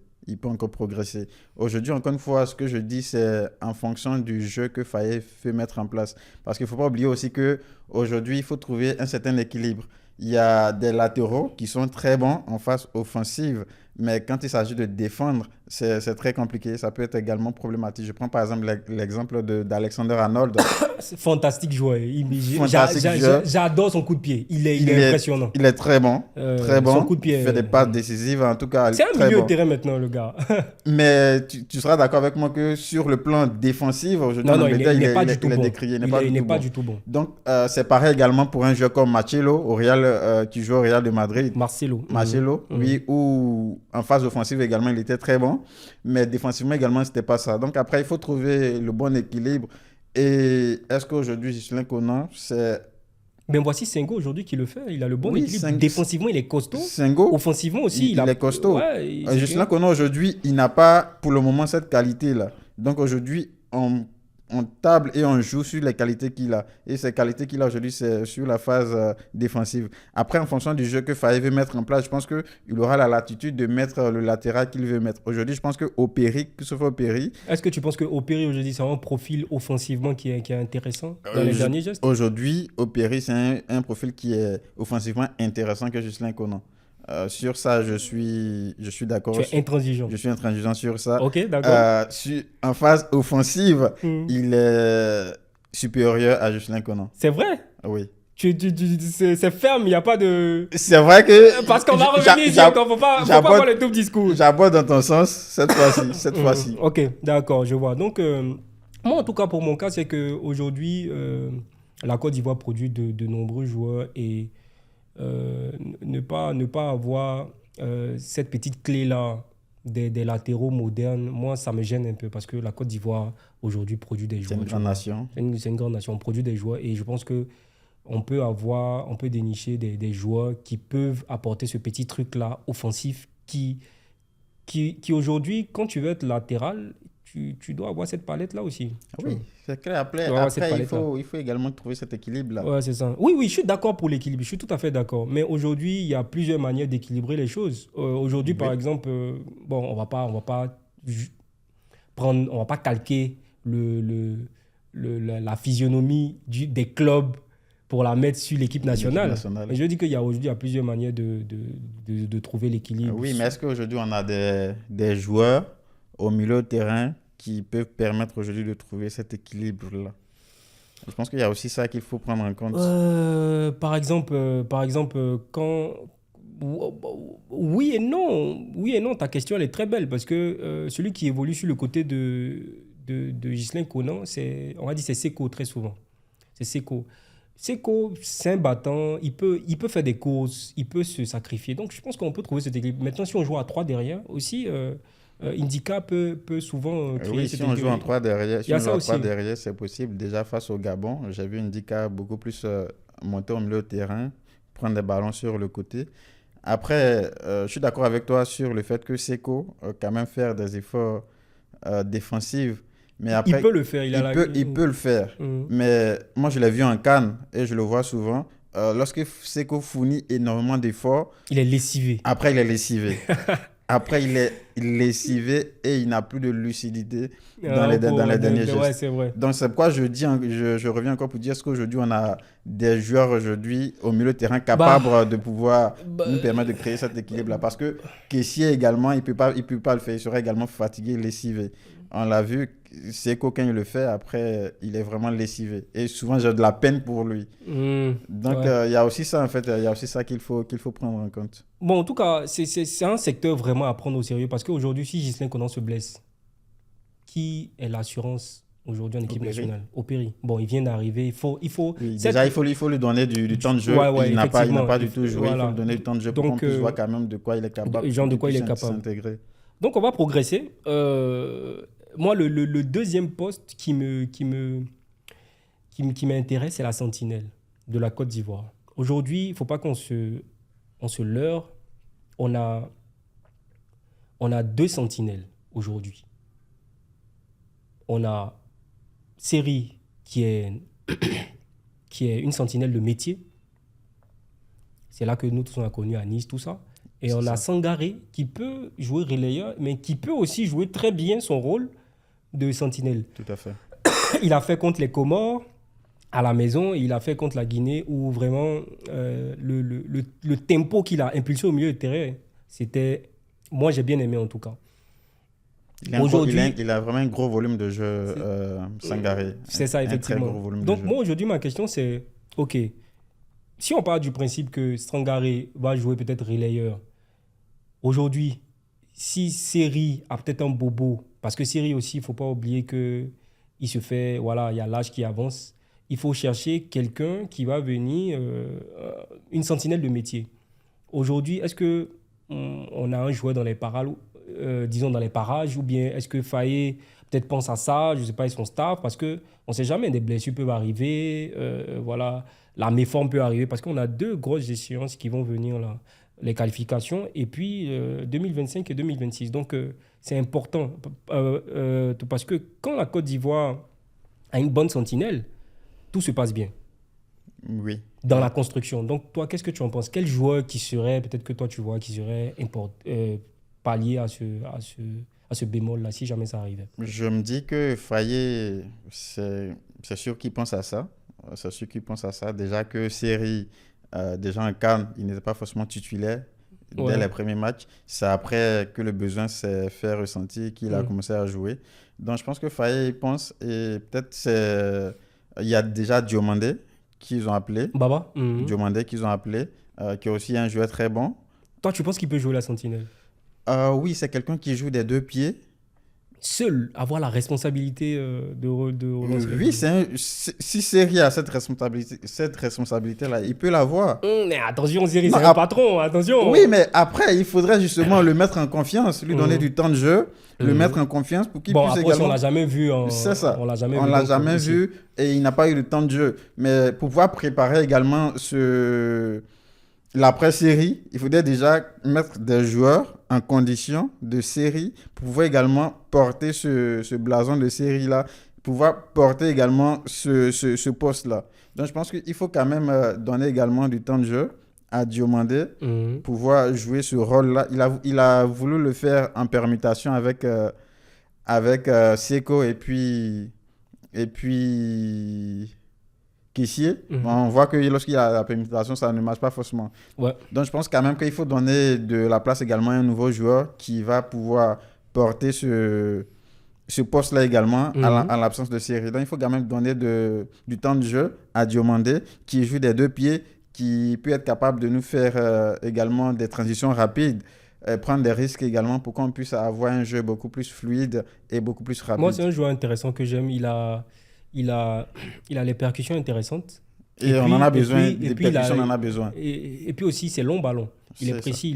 Aujourd'hui, encore une fois, ce que je dis, c'est en fonction du jeu que Faye fait mettre en place. Parce qu'il ne faut pas oublier aussi qu'aujourd'hui, il faut trouver un certain équilibre. Il y a des latéraux qui sont très bons en phase offensive, mais quand il s'agit de défendre, c'est très compliqué. Ça peut être également problématique. Je prends par exemple l'exemple d'Alexander Arnold. C'est fantastique joueur. J'adore son coup de pied. Il est impressionnant. Il est très bon. Très bon. Son coup de pied, il fait des passes décisives. En tout cas, c'est un milieu de terrain maintenant, le gars. Mais tu seras d'accord avec moi que sur le plan défensif, aujourd'hui, il n'est pas du tout bon. Il n'est pas du tout bon. Donc, c'est pareil également pour un joueur comme Marcelo, qui joue au Real de Madrid. Marcelo, oui, où en phase offensive également, il était très bon. Mais défensivement également, ce n'était pas ça. Donc, après, il faut trouver le bon équilibre. Et est-ce qu'aujourd'hui, Ghislain Conan, c'est... Ben voici Senghor aujourd'hui qui le fait. Il a le bon équilibre. Défensivement, il est costaud. Senghor, offensivement aussi, il est costaud. Ouais, Ghislain Conan, aujourd'hui, il n'a pas pour le moment cette qualité-là. Donc, aujourd'hui, on table et on joue sur les qualités qu'il a. Et ces qualités qu'il a aujourd'hui, c'est sur la phase défensive. Après, en fonction du jeu que Faye veut mettre en place, je pense qu'il aura la latitude de mettre le latéral qu'il veut mettre. Aujourd'hui, je pense qu'Opéry, est-ce que tu penses qu'Opéry, aujourd'hui, c'est un profil offensivement qui est intéressant dans les derniers gestes? Aujourd'hui, Opéry, c'est un profil qui est offensivement intéressant que Ghislain Conan. Sur ça, je suis d'accord. Tu es intransigeant. Je suis intransigeant sur ça. Ok, d'accord. En phase offensive, Hmm. il est supérieur à Jocelyn Konan. C'est vrai. Oui. C'est ferme, il n'y a pas de... C'est vrai que... Parce qu'on va revenir ici encore, faut pas avoir le tout discours. J'aborde dans ton sens cette fois-ci. Cette fois-ci. Ok, d'accord, je vois. Donc, moi, en tout cas, pour mon cas, c'est qu'aujourd'hui, la Côte d'Ivoire produit de nombreux joueurs et ne pas avoir cette petite clé-là des latéraux modernes, moi, ça me gêne un peu parce que la Côte d'Ivoire, aujourd'hui, produit des C'est joueurs. une grande nation. C'est une grande nation, on produit des joueurs et je pense que on peut dénicher des joueurs qui peuvent apporter ce petit truc-là offensif qui aujourd'hui, quand tu veux être latéral, tu dois avoir cette palette-là aussi. Oui, c'est clair. Après, Tu dois avoir cette il palette-là. faut également trouver cet équilibre-là. Ouais, c'est ça. Oui, oui, je suis d'accord pour l'équilibre, je suis tout à fait d'accord. Mais aujourd'hui, il y a plusieurs manières d'équilibrer les choses. Aujourd'hui, par Oui. exemple, bon, on va pas on va pas calquer la physionomie des clubs pour la mettre sur l'équipe nationale. nationale. Mais je dis qu'il y a aujourd'hui il y a plusieurs manières de trouver l'équilibre. Oui, mais est-ce qu'aujourd'hui, on a des joueurs au milieu de terrain qui peuvent permettre aujourd'hui de trouver cet équilibre-là? Je pense qu'il y a aussi ça qu'il faut prendre en compte. Par exemple, quand... Oui et non. Oui et non, ta question elle est très belle parce que celui qui évolue sur le côté de Ghislain Conan, on va dire c'est Seko très souvent. C'est Seko. Seko, c'est un battant, il peut faire des courses, il peut se sacrifier. Donc je pense qu'on peut trouver cet équilibre. Maintenant, si on joue à 3 derrière aussi, Indica peut souvent créer Oui, cet si on joue équilibre. en 3 derrière, Il y a ça aussi. c'est possible. Déjà face au Gabon, j'ai vu Indica beaucoup plus monter au milieu de terrain, prendre des ballons sur le côté. Après, je suis d'accord avec toi sur le fait que Seko quand même faire des efforts défensifs. Mais après, Il peut le faire. il peut le faire. Mhm. Mais moi, je l'ai vu en CAN et je le vois souvent. Lorsque Seko fournit énormément d'efforts, Il est lessivé. après, il est lessivé. Après, il est lessivé et il n'a plus de lucidité dans les derniers gestes. Ouais, c'est vrai. Donc, c'est pourquoi je reviens encore pour dire qu'aujourd'hui, on a des joueurs aujourd'hui au milieu de terrain capables de pouvoir nous permettre de créer cet équilibre-là. Parce que Kessié également, il peut pas le faire. Il serait également fatigué, lessivé. On l'a vu, c'est qu'aucun il le fait, après, il est vraiment lessivé. Et souvent, j'ai de la peine pour lui. Donc, il y a aussi ça, en fait. Il y a aussi ça qu'il faut prendre en compte. Bon, en tout cas, c'est un secteur vraiment à prendre au sérieux parce qu'aujourd'hui, si Ghislain Conan se blesse, qui est l'assurance aujourd'hui en équipe nationale? Opéry. Bon, il vient d'arriver. Oui, déjà, il faut lui donner du temps de jeu. Ouais, il n'a pas du tout joué. Voilà. Il faut lui donner du temps de jeu pour qu'on puisse voir quand même de quoi il est capable. De quoi il est capable. S'intégrer. Donc, on va progresser. Moi, le deuxième poste qui m'intéresse, c'est la sentinelle de la Côte d'Ivoire. Aujourd'hui, il ne faut pas qu'on se leurre. On a 2 sentinelles aujourd'hui. On a Seri qui est une sentinelle de métier. C'est là que nous tous on a connu à Nice, tout ça. Et on a Sangaré qui peut jouer relayeur, mais qui peut aussi jouer très bien son rôle de sentinelle. Tout à fait. Il a fait contre les Comores à la maison, et il a fait contre la Guinée où vraiment le tempo qu'il a impulsé au milieu de terrain, c'était... Moi, j'ai bien aimé en tout cas. Il a vraiment un gros volume de jeu, Sangaré. C'est ça, effectivement. Un très gros volume Donc, de jeu. moi, aujourd'hui, ma question, c'est, OK, si on part du principe que Sangaré va jouer peut-être relayeur, aujourd'hui, si Seri a peut-être un bobo, parce que Seri aussi, il ne faut pas oublier qu'il se fait, voilà, il y a l'âge qui avance, il faut chercher quelqu'un qui va venir, une sentinelle de métier. Aujourd'hui, est-ce que on a un joueur dans les parages, disons dans les parages, ou bien est-ce que Faye peut-être pense à ça, je ne sais pas, et son staff, parce qu'on ne sait jamais, des blessures peuvent arriver, voilà, la méforme peut arriver, parce qu'on a 2 grosses échéances qui vont venir là, les qualifications, et puis 2025 et 2026. Donc, c'est important, parce que quand la Côte d'Ivoire a une bonne sentinelle, tout se passe bien. Oui. Dans la construction. Donc, toi, qu'est-ce que tu en penses? Quel joueur qui serait, peut-être que toi, tu vois, qui serait pallier à ce bémol-là, si jamais ça arrivait? Je me dis que Faye, c'est sûr qu'il pense à ça. C'est sûr qu'il pense à ça. Déjà que Seri, déjà en CAN, il n'était pas forcément titulaire. dès les premiers matchs. C'est après que le besoin s'est fait ressentir qu'il a commencé à jouer. Donc, je pense que Faye y pense et peut-être il y a déjà Diomandé qu'ils ont appelé. Baba. Diomandé qu'ils ont appelé, qui est aussi un joueur très bon. Toi, tu penses qu'il peut jouer la sentinelle? Oui, c'est quelqu'un qui joue des deux pieds. Seul avoir la responsabilité de relancer. Oui, si Seri a cette responsabilité-là, il peut l'avoir. Mais attention, Seri, c'est un patron, attention. Oui, mais après, il faudrait justement le mettre en confiance, lui donner du temps de jeu, le mettre en confiance pour qu'il puisse également... on l'a jamais vu. C'est ça. On l'a jamais vu et il n'a pas eu le temps de jeu. Mais pour pouvoir préparer également l'après-série, il faudrait déjà mettre des joueurs en condition de série pour pouvoir également porter ce blason de série-là, pouvoir porter également ce poste-là. Donc, je pense qu'il faut quand même donner également du temps de jeu à Diomandé pour pouvoir jouer ce rôle-là. Il a voulu le faire en permutation avec Seko et puis Kessié. On voit que lorsqu'il y a la permutation, ça ne marche pas forcément. Ouais. Donc, je pense quand même qu'il faut donner de la place également à un nouveau joueur qui va pouvoir porter ce poste-là également à l'absence de série. Donc, il faut quand même donner du temps de jeu à Diomandé qui joue des deux pieds, qui peut être capable de nous faire également des transitions rapides, prendre des risques également pour qu'on puisse avoir un jeu beaucoup plus fluide et beaucoup plus rapide. Moi, c'est un joueur intéressant que j'aime. Il a les percussions intéressantes. Et on en a besoin. Des percussions, on en a besoin. Et puis aussi, c'est long ballon. Il est précis.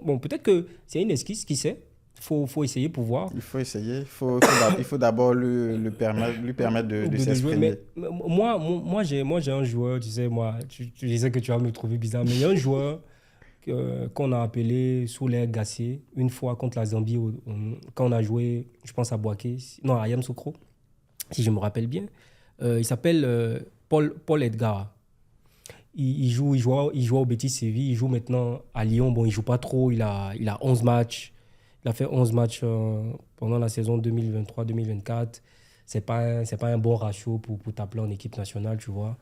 Bon, peut-être que c'est une esquisse, qui sait. Faut essayer pour voir. Il faut essayer. Il faut d'abord lui permettre de s'exprimer. Moi, j'ai un joueur, tu sais, tu disais que tu vas me trouver bizarre, mais il y a un joueur qu'on a appelé Soulaire Gassé une fois contre la Zambie, quand on a joué, je pense à Boaké, non, à Yamoussoukro, si je me rappelle bien. Il s'appelle Paul Edgar. Il joue au Betis Séville, il joue maintenant à Lyon. Bon, il ne joue pas trop, il a 11 matchs. Il a fait 11 matchs pendant la saison 2023-2024. C'est pas un bon ratio pour t'appeler en équipe nationale, tu vois.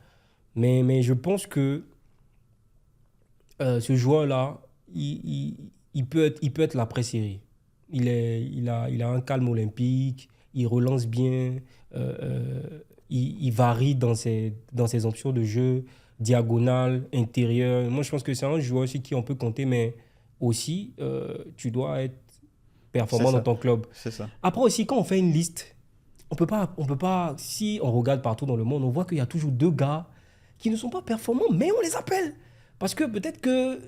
Mais je pense que ce joueur-là, il peut être l'après-série. Il a un calme olympique, il relance bien, il varie dans ses options de jeu, diagonale, intérieur. Moi, je pense que c'est un joueur aussi qui on peut compter, mais aussi, tu dois être performant dans ton club. C'est ça. Après aussi, quand on fait une liste, on peut pas, si on regarde partout dans le monde, on voit qu'il y a toujours deux gars qui ne sont pas performants, mais on les appelle. Parce que peut-être que,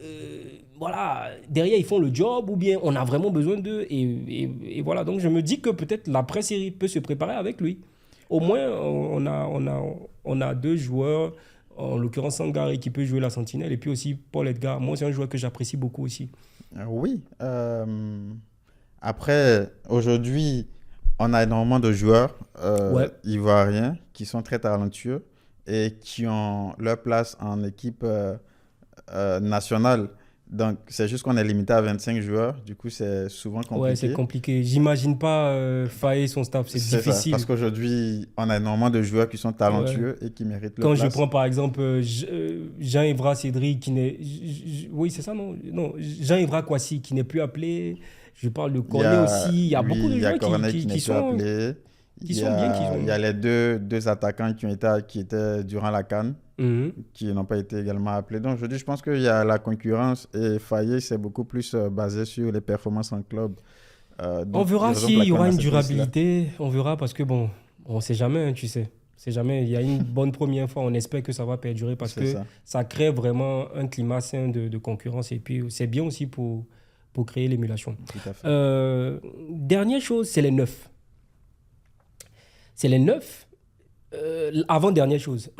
derrière, ils font le job ou bien on a vraiment besoin d'eux. Et voilà, donc je me dis que peut-être l'après-série peut se préparer avec lui. Au moins, on a deux joueurs, en l'occurrence Sangaré qui peut jouer la sentinelle et puis aussi Paul Edgar. Moi, c'est un joueur que j'apprécie beaucoup aussi. Oui. Après, aujourd'hui, on a énormément de joueurs ivoiriens qui sont très talentueux et qui ont leur place en équipe nationale. Donc, c'est juste qu'on est limité à 25 joueurs. Du coup, c'est souvent compliqué. Ouais, c'est compliqué. J'imagine pas Faye son staff. C'est difficile. Ça, parce qu'aujourd'hui, on a énormément de joueurs qui sont talentueux et qui méritent leur place. Quand je prends par exemple Jean-Evra Cédric, qui n'est... Oui, c'est ça, non? Non, Jean-Evra Kouassi, qui n'est plus appelé. Je parle de Cornet aussi. Il y a beaucoup de joueurs qui sont appelés. Il y a les deux attaquants qui étaient durant la CAN, qui n'ont pas été également appelés. Donc aujourd'hui, je pense qu'il y a la concurrence et Faye, c'est beaucoup plus basé sur les performances en club. On verra s'il y aura une durabilité. On verra parce que on ne sait jamais, hein, tu sais. C'est jamais. Il y a une bonne première fois. On espère que ça va perdurer parce que ça crée vraiment un climat sain de concurrence. Et puis, c'est bien aussi pour créer l'émulation. Tout à fait. Dernière chose, c'est les neufs. C'est les neufs. Avant-dernière chose,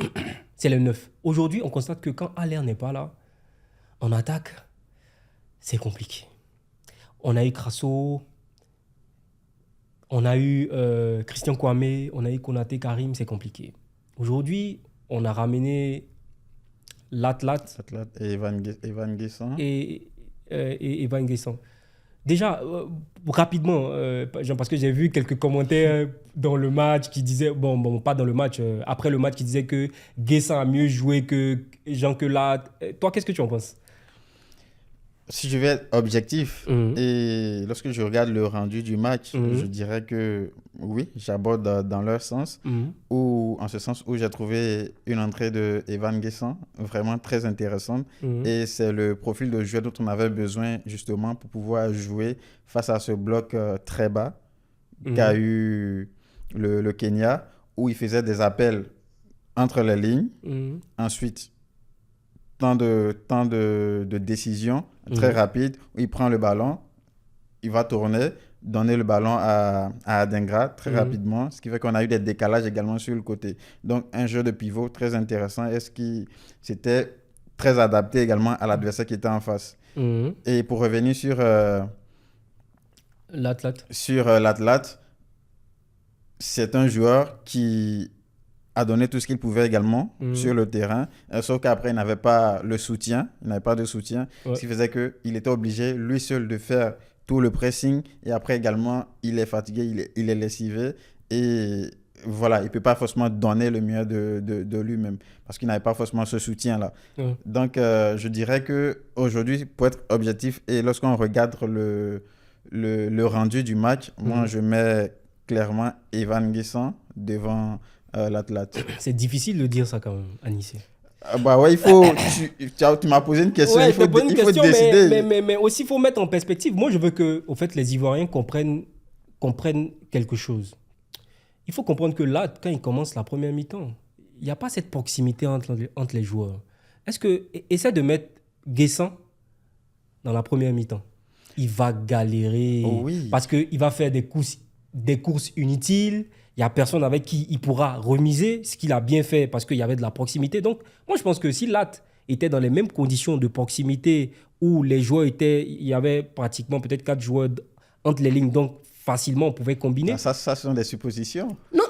c'est les neufs. Aujourd'hui, on constate que quand Aller n'est pas là, en attaque, c'est compliqué. On a eu Crasso, on a eu Christian Kouamé, on a eu Konaté Karim, c'est compliqué. Aujourd'hui, on a ramené Latlat et Evan Guessant. Et Evan Guessant. Déjà, rapidement, parce que j'ai vu quelques commentaires dans le match qui disaient, pas dans le match, après le match qui disaient que Guessant a mieux joué que Jean Kelat. Toi, qu'est-ce que tu en penses? Si je vais être objectif, et lorsque je regarde le rendu du match, je dirais que oui, j'aborde dans leur sens, ou en ce sens où j'ai trouvé une entrée de Evan Guessant vraiment très intéressante. Et c'est le profil de joueur dont on avait besoin justement pour pouvoir jouer face à ce bloc très bas qu'a eu le Kenya, où il faisait des appels entre les lignes. Ensuite, temps de décision très rapide, où il prend le ballon, il va tourner, donner le ballon à Adingra très rapidement, ce qui fait qu'on a eu des décalages également sur le côté. Donc, un jeu de pivot très intéressant et ce qui c'était très adapté également à l'adversaire qui était en face. Et pour revenir sur l'Atlat, c'est un joueur qui a donné tout ce qu'il pouvait également sur le terrain, sauf qu'après, il n'avait pas le soutien, ce qui faisait qu'il était obligé, lui seul, de faire tout le pressing, et après également, il est fatigué, il est lessivé, et voilà, il ne peut pas forcément donner le meilleur de lui-même, parce qu'il n'avait pas forcément ce soutien-là. Donc, je dirais qu'aujourd'hui, pour être objectif, et lorsqu'on regarde le rendu du match, moi, je mets clairement Evan Guessant devant l'Atlat. C'est difficile de dire ça quand même, Anissé. Bah ouais, tu m'as posé une question, il faut décider. Mais aussi, il faut mettre en perspective. Moi, je veux que au fait, les Ivoiriens comprennent quelque chose. Il faut comprendre que là, quand ils commencent la première mi-temps, il n'y a pas cette proximité entre les joueurs. Essaie de mettre Guessant dans la première mi-temps. Il va galérer parce qu'il va faire des courses inutiles. Il n'y a personne avec qui il pourra remiser ce qu'il a bien fait parce qu'il y avait de la proximité. Donc, moi, je pense que si Lat était dans les mêmes conditions de proximité où les joueurs il y avait pratiquement peut-être 4 joueurs entre les lignes, donc facilement, on pouvait combiner. Ça, ce sont des suppositions. Non.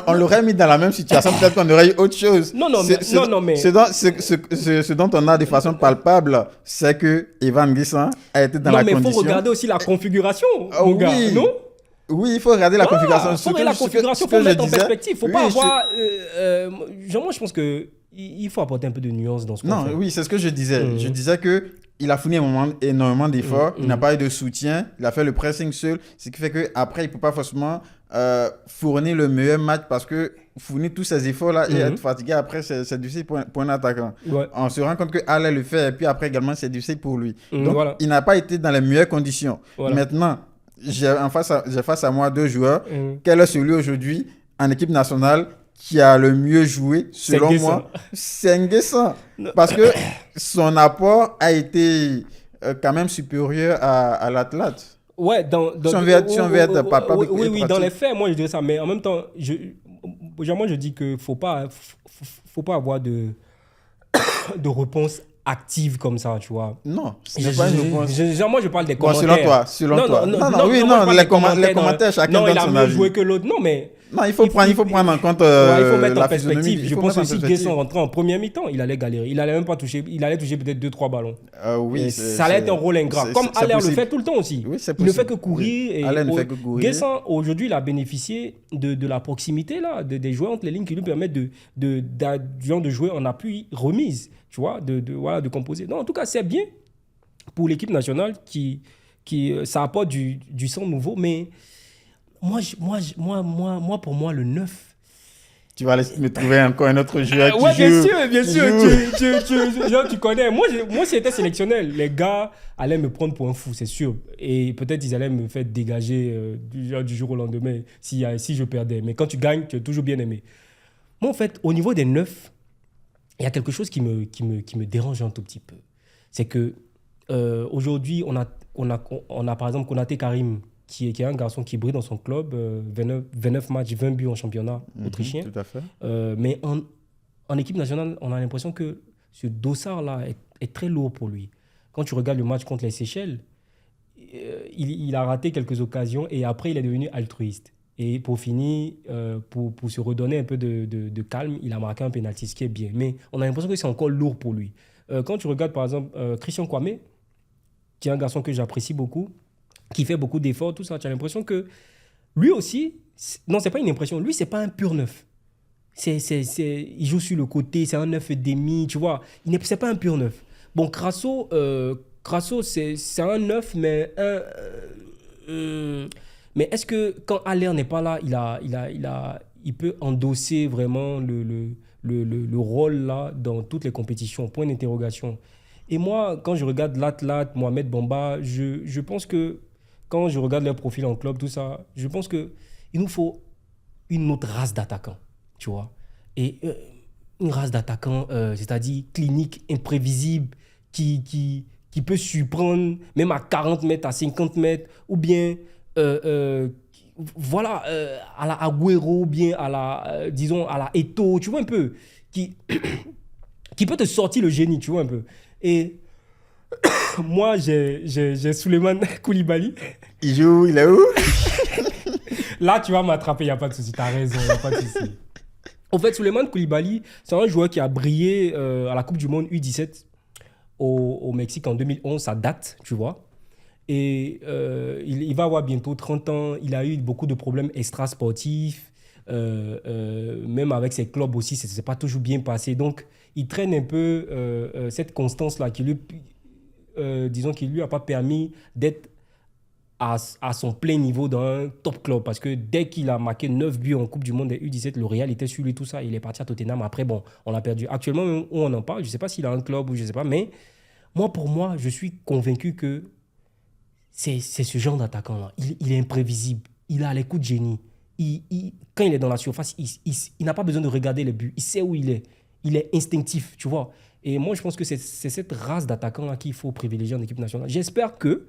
On l'aurait mis dans la même situation, peut-être qu'on aurait eu autre chose. Mais... Ce dont on a de façon palpable, c'est que Evan Guessant a été dans la condition... Non, mais il faut regarder aussi la configuration, mon gars, non ? Oui, il faut regarder la configuration. Il faut regarder la configuration, il faut mettre en perspective. Il ne faut pas avoir... moi, je pense qu'il faut apporter un peu de nuance dans ce qu'on fait. Oui, c'est ce que je disais. Je disais qu'il a fourni énormément d'efforts. Il n'a pas eu de soutien. Il a fait le pressing seul. Ce qui fait qu'après, il ne peut pas forcément fournir le meilleur match parce que fournir tous ces efforts-là et être fatigué après, c'est difficile pour un attaquant. On se rend compte que Allais le fait et puis après également, c'est difficile pour lui. Donc, il n'a pas été dans les meilleures conditions. Maintenant... J'ai face à moi 2 joueurs. Quel est celui aujourd'hui en équipe nationale qui a le mieux joué, selon moi? C'est Nguessan. Parce que son apport a été quand même supérieur à l'Atlat. Ouais, si on veut être palpable. Oui, dans les faits, moi je dirais ça. Mais en même temps, moi je dis qu'il ne faut pas avoir de réponse active comme ça, tu vois. Non, c'est pas une réponse. Moi, je parle des commentaires. Selon toi. Les commentaires, chacun donne son avis. Non, il a mieux joué que l'autre. Non, mais... Non, il faut prendre en compte il faut mettre en perspective. Je pense aussi que Guessant rentrait en première mi-temps, il allait galérer. Il allait même pas toucher. Il allait toucher peut-être 2-3 ballons. Ça allait être un rôle ingrat. Comme Aller le fait tout le temps aussi. Il ne fait que courir. Aller ne fait que courir. Guessant, aujourd'hui, il a bénéficié de la proximité là, des joueurs entre les lignes qui lui permettent de jouer en appui remise. Tu vois, de composer. Non, en tout cas, c'est bien pour l'équipe nationale qui ça apporte du sang nouveau, mais pour moi, le 9... Tu vas aller me trouver encore un autre joueur qui joue. Bien sûr. Tu connais. Moi, si j'étais sélectionnel, les gars allaient me prendre pour un fou, c'est sûr. Et peut-être ils allaient me faire dégager du jour au lendemain si je perdais. Mais quand tu gagnes, tu es toujours bien aimé. Moi, en fait, au niveau des 9, il y a quelque chose qui me dérange un tout petit peu. C'est que aujourd'hui, on a par exemple Konaté Karim, qui est un garçon qui brille dans son club, 29 matchs, 20 buts en championnat autrichien. Tout à fait. Mais en équipe nationale, on a l'impression que ce dossard-là est très lourd pour lui. Quand tu regardes le match contre les Seychelles, il a raté quelques occasions et après, il est devenu altruiste. Et pour finir, pour se redonner un peu de calme, il a marqué un pénalty, ce qui est bien. Mais on a l'impression que c'est encore lourd pour lui. Quand tu regardes, par exemple, Christian Kwame, qui est un garçon que j'apprécie beaucoup, qui fait beaucoup d'efforts, tout ça, tu as l'impression que lui aussi... Non, ce n'est pas une impression. Lui, ce n'est pas un pur neuf. Il joue sur le côté, c'est un neuf et demi, tu vois. Ce n'est pas un pur neuf. Bon, Crasso c'est un 9, mais est-ce que quand Haller n'est pas là, il peut endosser vraiment le rôle là dans toutes les compétitions? Point d'interrogation. Et moi, quand je regarde l'Atlat, Mohamed Bamba, je pense que quand je regarde leur profil en club, tout ça, je pense qu'il nous faut une autre race d'attaquants, tu vois. Et une race d'attaquants, c'est-à-dire clinique, imprévisible, qui peut surprendre même à 40 mètres, à 50 mètres, ou bien, voilà, à la Agüero, ou bien à la, disons, à la Eto'o, tu vois un peu, qui, qui peut te sortir le génie, tu vois un peu. Et moi, j'ai Souleymane Koulibaly. Il joue, il est où? Là, tu vas m'attraper, il n'y a pas de souci, tu as raison, il n'y a pas de souci. En fait, Souleymane Koulibaly, c'est un joueur qui a brillé à la Coupe du Monde U17 au Mexique en 2011, ça date, tu vois. Et il va avoir bientôt 30 ans, il a eu beaucoup de problèmes extra-sportifs, même avec ses clubs aussi, ça ne s'est pas toujours bien passé. Donc, il traîne un peu cette constance-là qui lui, disons, qui lui a pas permis d'être à son plein niveau dans un top club. Parce que dès qu'il a marqué 9 buts en Coupe du Monde des U17, le Real était sur lui, tout ça. Il est parti à Tottenham. Après, bon, on l'a perdu. Actuellement, où on en parle, je ne sais pas s'il a un club ou je ne sais pas. Mais moi, pour moi, je suis convaincu que c'est ce genre d'attaquant-là. Il est imprévisible. Il a les coups de génie. Quand il est dans la surface, il n'a pas besoin de regarder les buts. Il sait où il est. Il est instinctif, tu vois. Et moi, je pense que c'est cette race d'attaquants-là qu'il faut privilégier en équipe nationale. J'espère que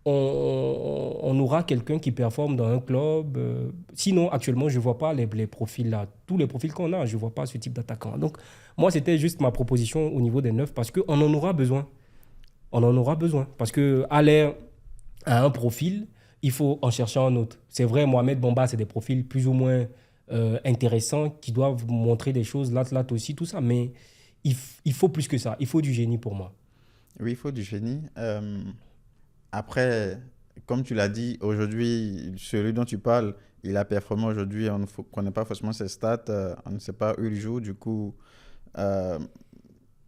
on aura quelqu'un qui performe dans un club. Sinon, actuellement, je ne vois pas les profils là. Tous les profils qu'on a, je ne vois pas ce type d'attaquant. Donc, moi, c'était juste ma proposition au niveau des neufs parce qu'on en aura besoin. On en aura besoin. Parce qu'à l'air à un profil, il faut en chercher un autre. C'est vrai, Mohamed Bamba, c'est des profils plus ou moins intéressants qui doivent montrer des choses, là aussi, tout ça. Mais il faut plus que ça. Il faut du génie pour moi. Oui, il faut du génie. Après, comme tu l'as dit, aujourd'hui, celui dont tu parles, il a performé aujourd'hui. On ne connaît pas forcément ses stats. On ne sait pas où il joue. Du coup,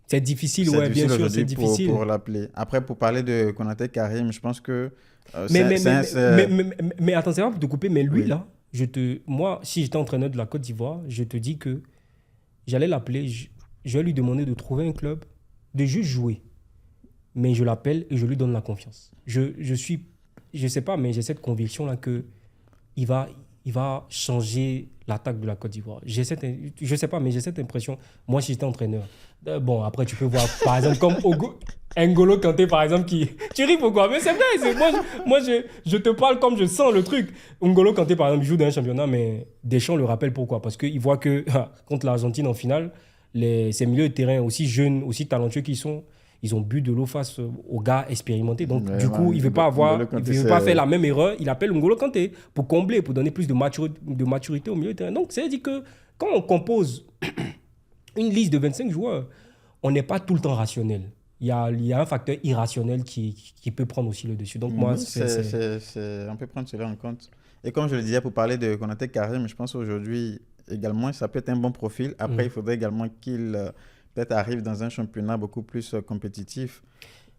c'est difficile, ouais, bien sûr, c'est difficile. Pour l'appeler. Après, pour parler de Konaté Karim, je pense que mais attends, c'est pas pour te couper, mais lui, oui. là, moi, si j'étais entraîneur de la Côte d'Ivoire, je te dis que j'allais l'appeler, je vais lui demander de trouver un club, de juste jouer. Mais je l'appelle et je lui donne la confiance. Je sais pas, mais j'ai cette conviction-là qu'il va changer l'attaque de la Côte d'Ivoire. Je sais pas, mais j'ai cette impression. Moi, si j'étais entraîneur, bon, après, tu peux voir, par exemple, comme N'Golo Kanté, par exemple, qui... Tu ris pourquoi? Mais c'est vrai, moi je te parle comme je sens le truc. N'Golo Kanté, par exemple, joue dans un championnat, mais Deschamps le rappelle pourquoi? Parce qu'il voit que contre l'Argentine en finale, ces milieux de terrain aussi jeunes, aussi talentueux qu'ils sont, ils ont bu de l'eau face aux gars expérimentés. Donc, du coup, il ne veut pas faire la même erreur. Il appelle N'Golo Kanté pour combler, pour donner plus de maturité au milieu de terrain. Donc, c'est-à-dire que quand on compose une liste de 25 joueurs, on n'est pas tout le temps rationnel. Il y a un facteur irrationnel qui peut prendre aussi le dessus. Donc, moi, on peut prendre cela en compte. Et comme je le disais, pour parler de Konaté Karim, je pense aujourd'hui également, ça peut être un bon profil. Après, il faudrait également qu'il peut-être arrive dans un championnat beaucoup plus compétitif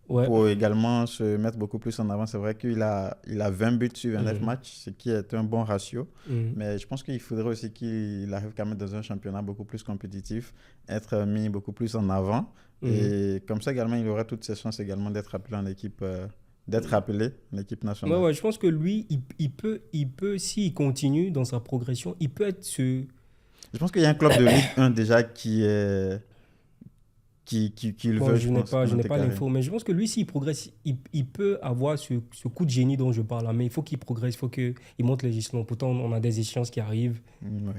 pour également se mettre beaucoup plus en avant. C'est vrai qu'il a 20 buts sur 29 matchs, ce qui est un bon ratio. Mais je pense qu'il faudrait aussi qu'il arrive quand même dans un championnat beaucoup plus compétitif, être mis beaucoup plus en avant. Et comme ça également, il aura toutes ses chances également d'être appelé en équipe l'équipe nationale. Ouais, je pense que lui, il peut s'il continue dans sa progression, il peut être ce... Je pense qu'il y a un club de Ligue 1 déjà qui le veut. Je n'ai pas l'info, mais je pense que lui, s'il progresse, il peut avoir ce coup de génie dont je parle là, mais il faut qu'il progresse, il faut qu'il monte les échelons. Pourtant, on a des échéances qui arrivent.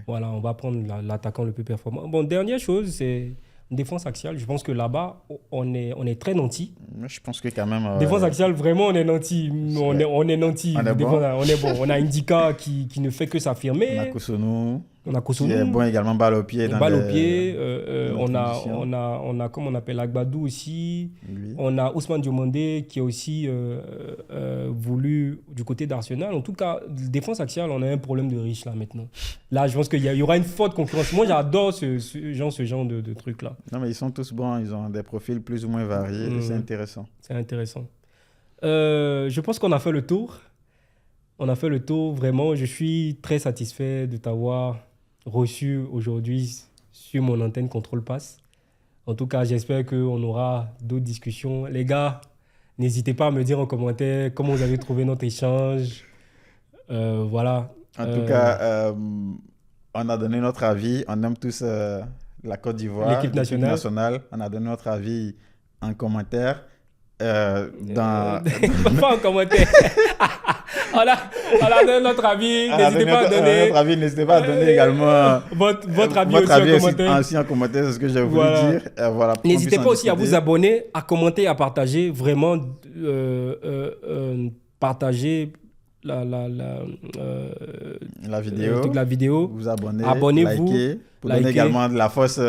Voilà, on va prendre l'attaquant le plus performant. Bon, dernière chose, c'est défense axiale. Je pense que là-bas, on est très nantis. Je pense que quand même... Défense axiale, vraiment, on est nantis. On est nantis. On est bon. On est bon. On a Indika qui ne fait que s'affirmer. On a Kousounou. On a Qui Cotonou. est bon également, balle au pied. Balle au pied. dans On les a, conditions. comme on appelle, Agbadou aussi. Lui. On a Ousmane Diomandé qui est aussi voulu du côté d'Arsenal. En tout cas, défense axiale, on a un problème de riche là maintenant. Là, je pense qu'il y aura une forte concurrence. Moi, j'adore ce genre de truc-là. Non, mais ils sont tous bons. Ils ont des profils plus ou moins variés. Et c'est intéressant. C'est intéressant. Je pense qu'on a fait le tour. On a fait le tour, vraiment. Je suis très satisfait de t'avoir reçu aujourd'hui sur mon antenne Contrôle Pass. En tout cas, j'espère qu'on aura d'autres discussions. Les gars, n'hésitez pas à me dire en commentaire comment vous avez trouvé notre échange. Voilà. En tout cas, on a donné notre avis. On aime tous la Côte d'Ivoire, l'équipe nationale. On a donné notre avis en commentaire. Pas en commentaire. on a donné notre avis. N'hésitez pas à donner. Notre avis, n'hésitez pas à donner également votre avis aussi en commentaire. C'est ce que j'ai voulu dire. Voilà, n'hésitez pas aussi à vous abonner, à commenter, à partager. Vraiment, partager la vidéo. Vous abonnez, abonnez-vous, likez, pour donner également de la force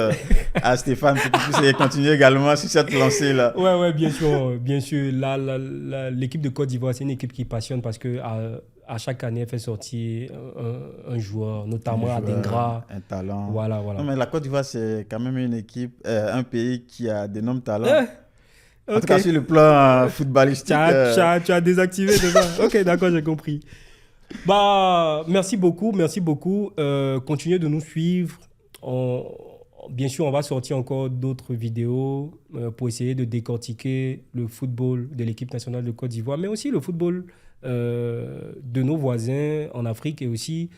à Stéphane pour qu'il puisse continuer également sur cette lancée-là. Ouais, bien sûr. L'équipe de Côte d'Ivoire, c'est une équipe qui passionne parce que à chaque année, elle fait sortir un joueur, notamment Adingra. Un talent. Voilà. Non, mais la Côte d'Ivoire, c'est quand même une équipe, un pays qui a d'énormes talents. En tout cas, sur le plan footballistique. Tu as désactivé déjà. Ok, d'accord, j'ai compris. Merci beaucoup. Continuez de nous suivre. Bien sûr, on va sortir encore d'autres vidéos pour essayer de décortiquer le football de l'équipe nationale de Côte d'Ivoire, mais aussi le football de nos voisins en Afrique et aussi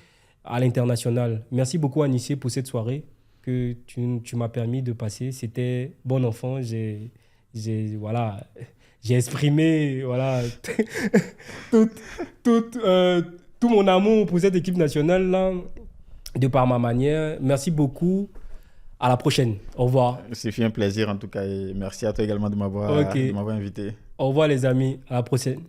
à l'international. Merci beaucoup, Anissé, pour cette soirée que tu m'as permis de passer. C'était bon enfant. J'ai exprimé tout mon amour pour cette équipe nationale là, de par ma manière. Merci beaucoup. À la prochaine. Au revoir. C'est un plaisir en tout cas et merci à toi également de m'avoir invité. Au revoir les amis. À la prochaine.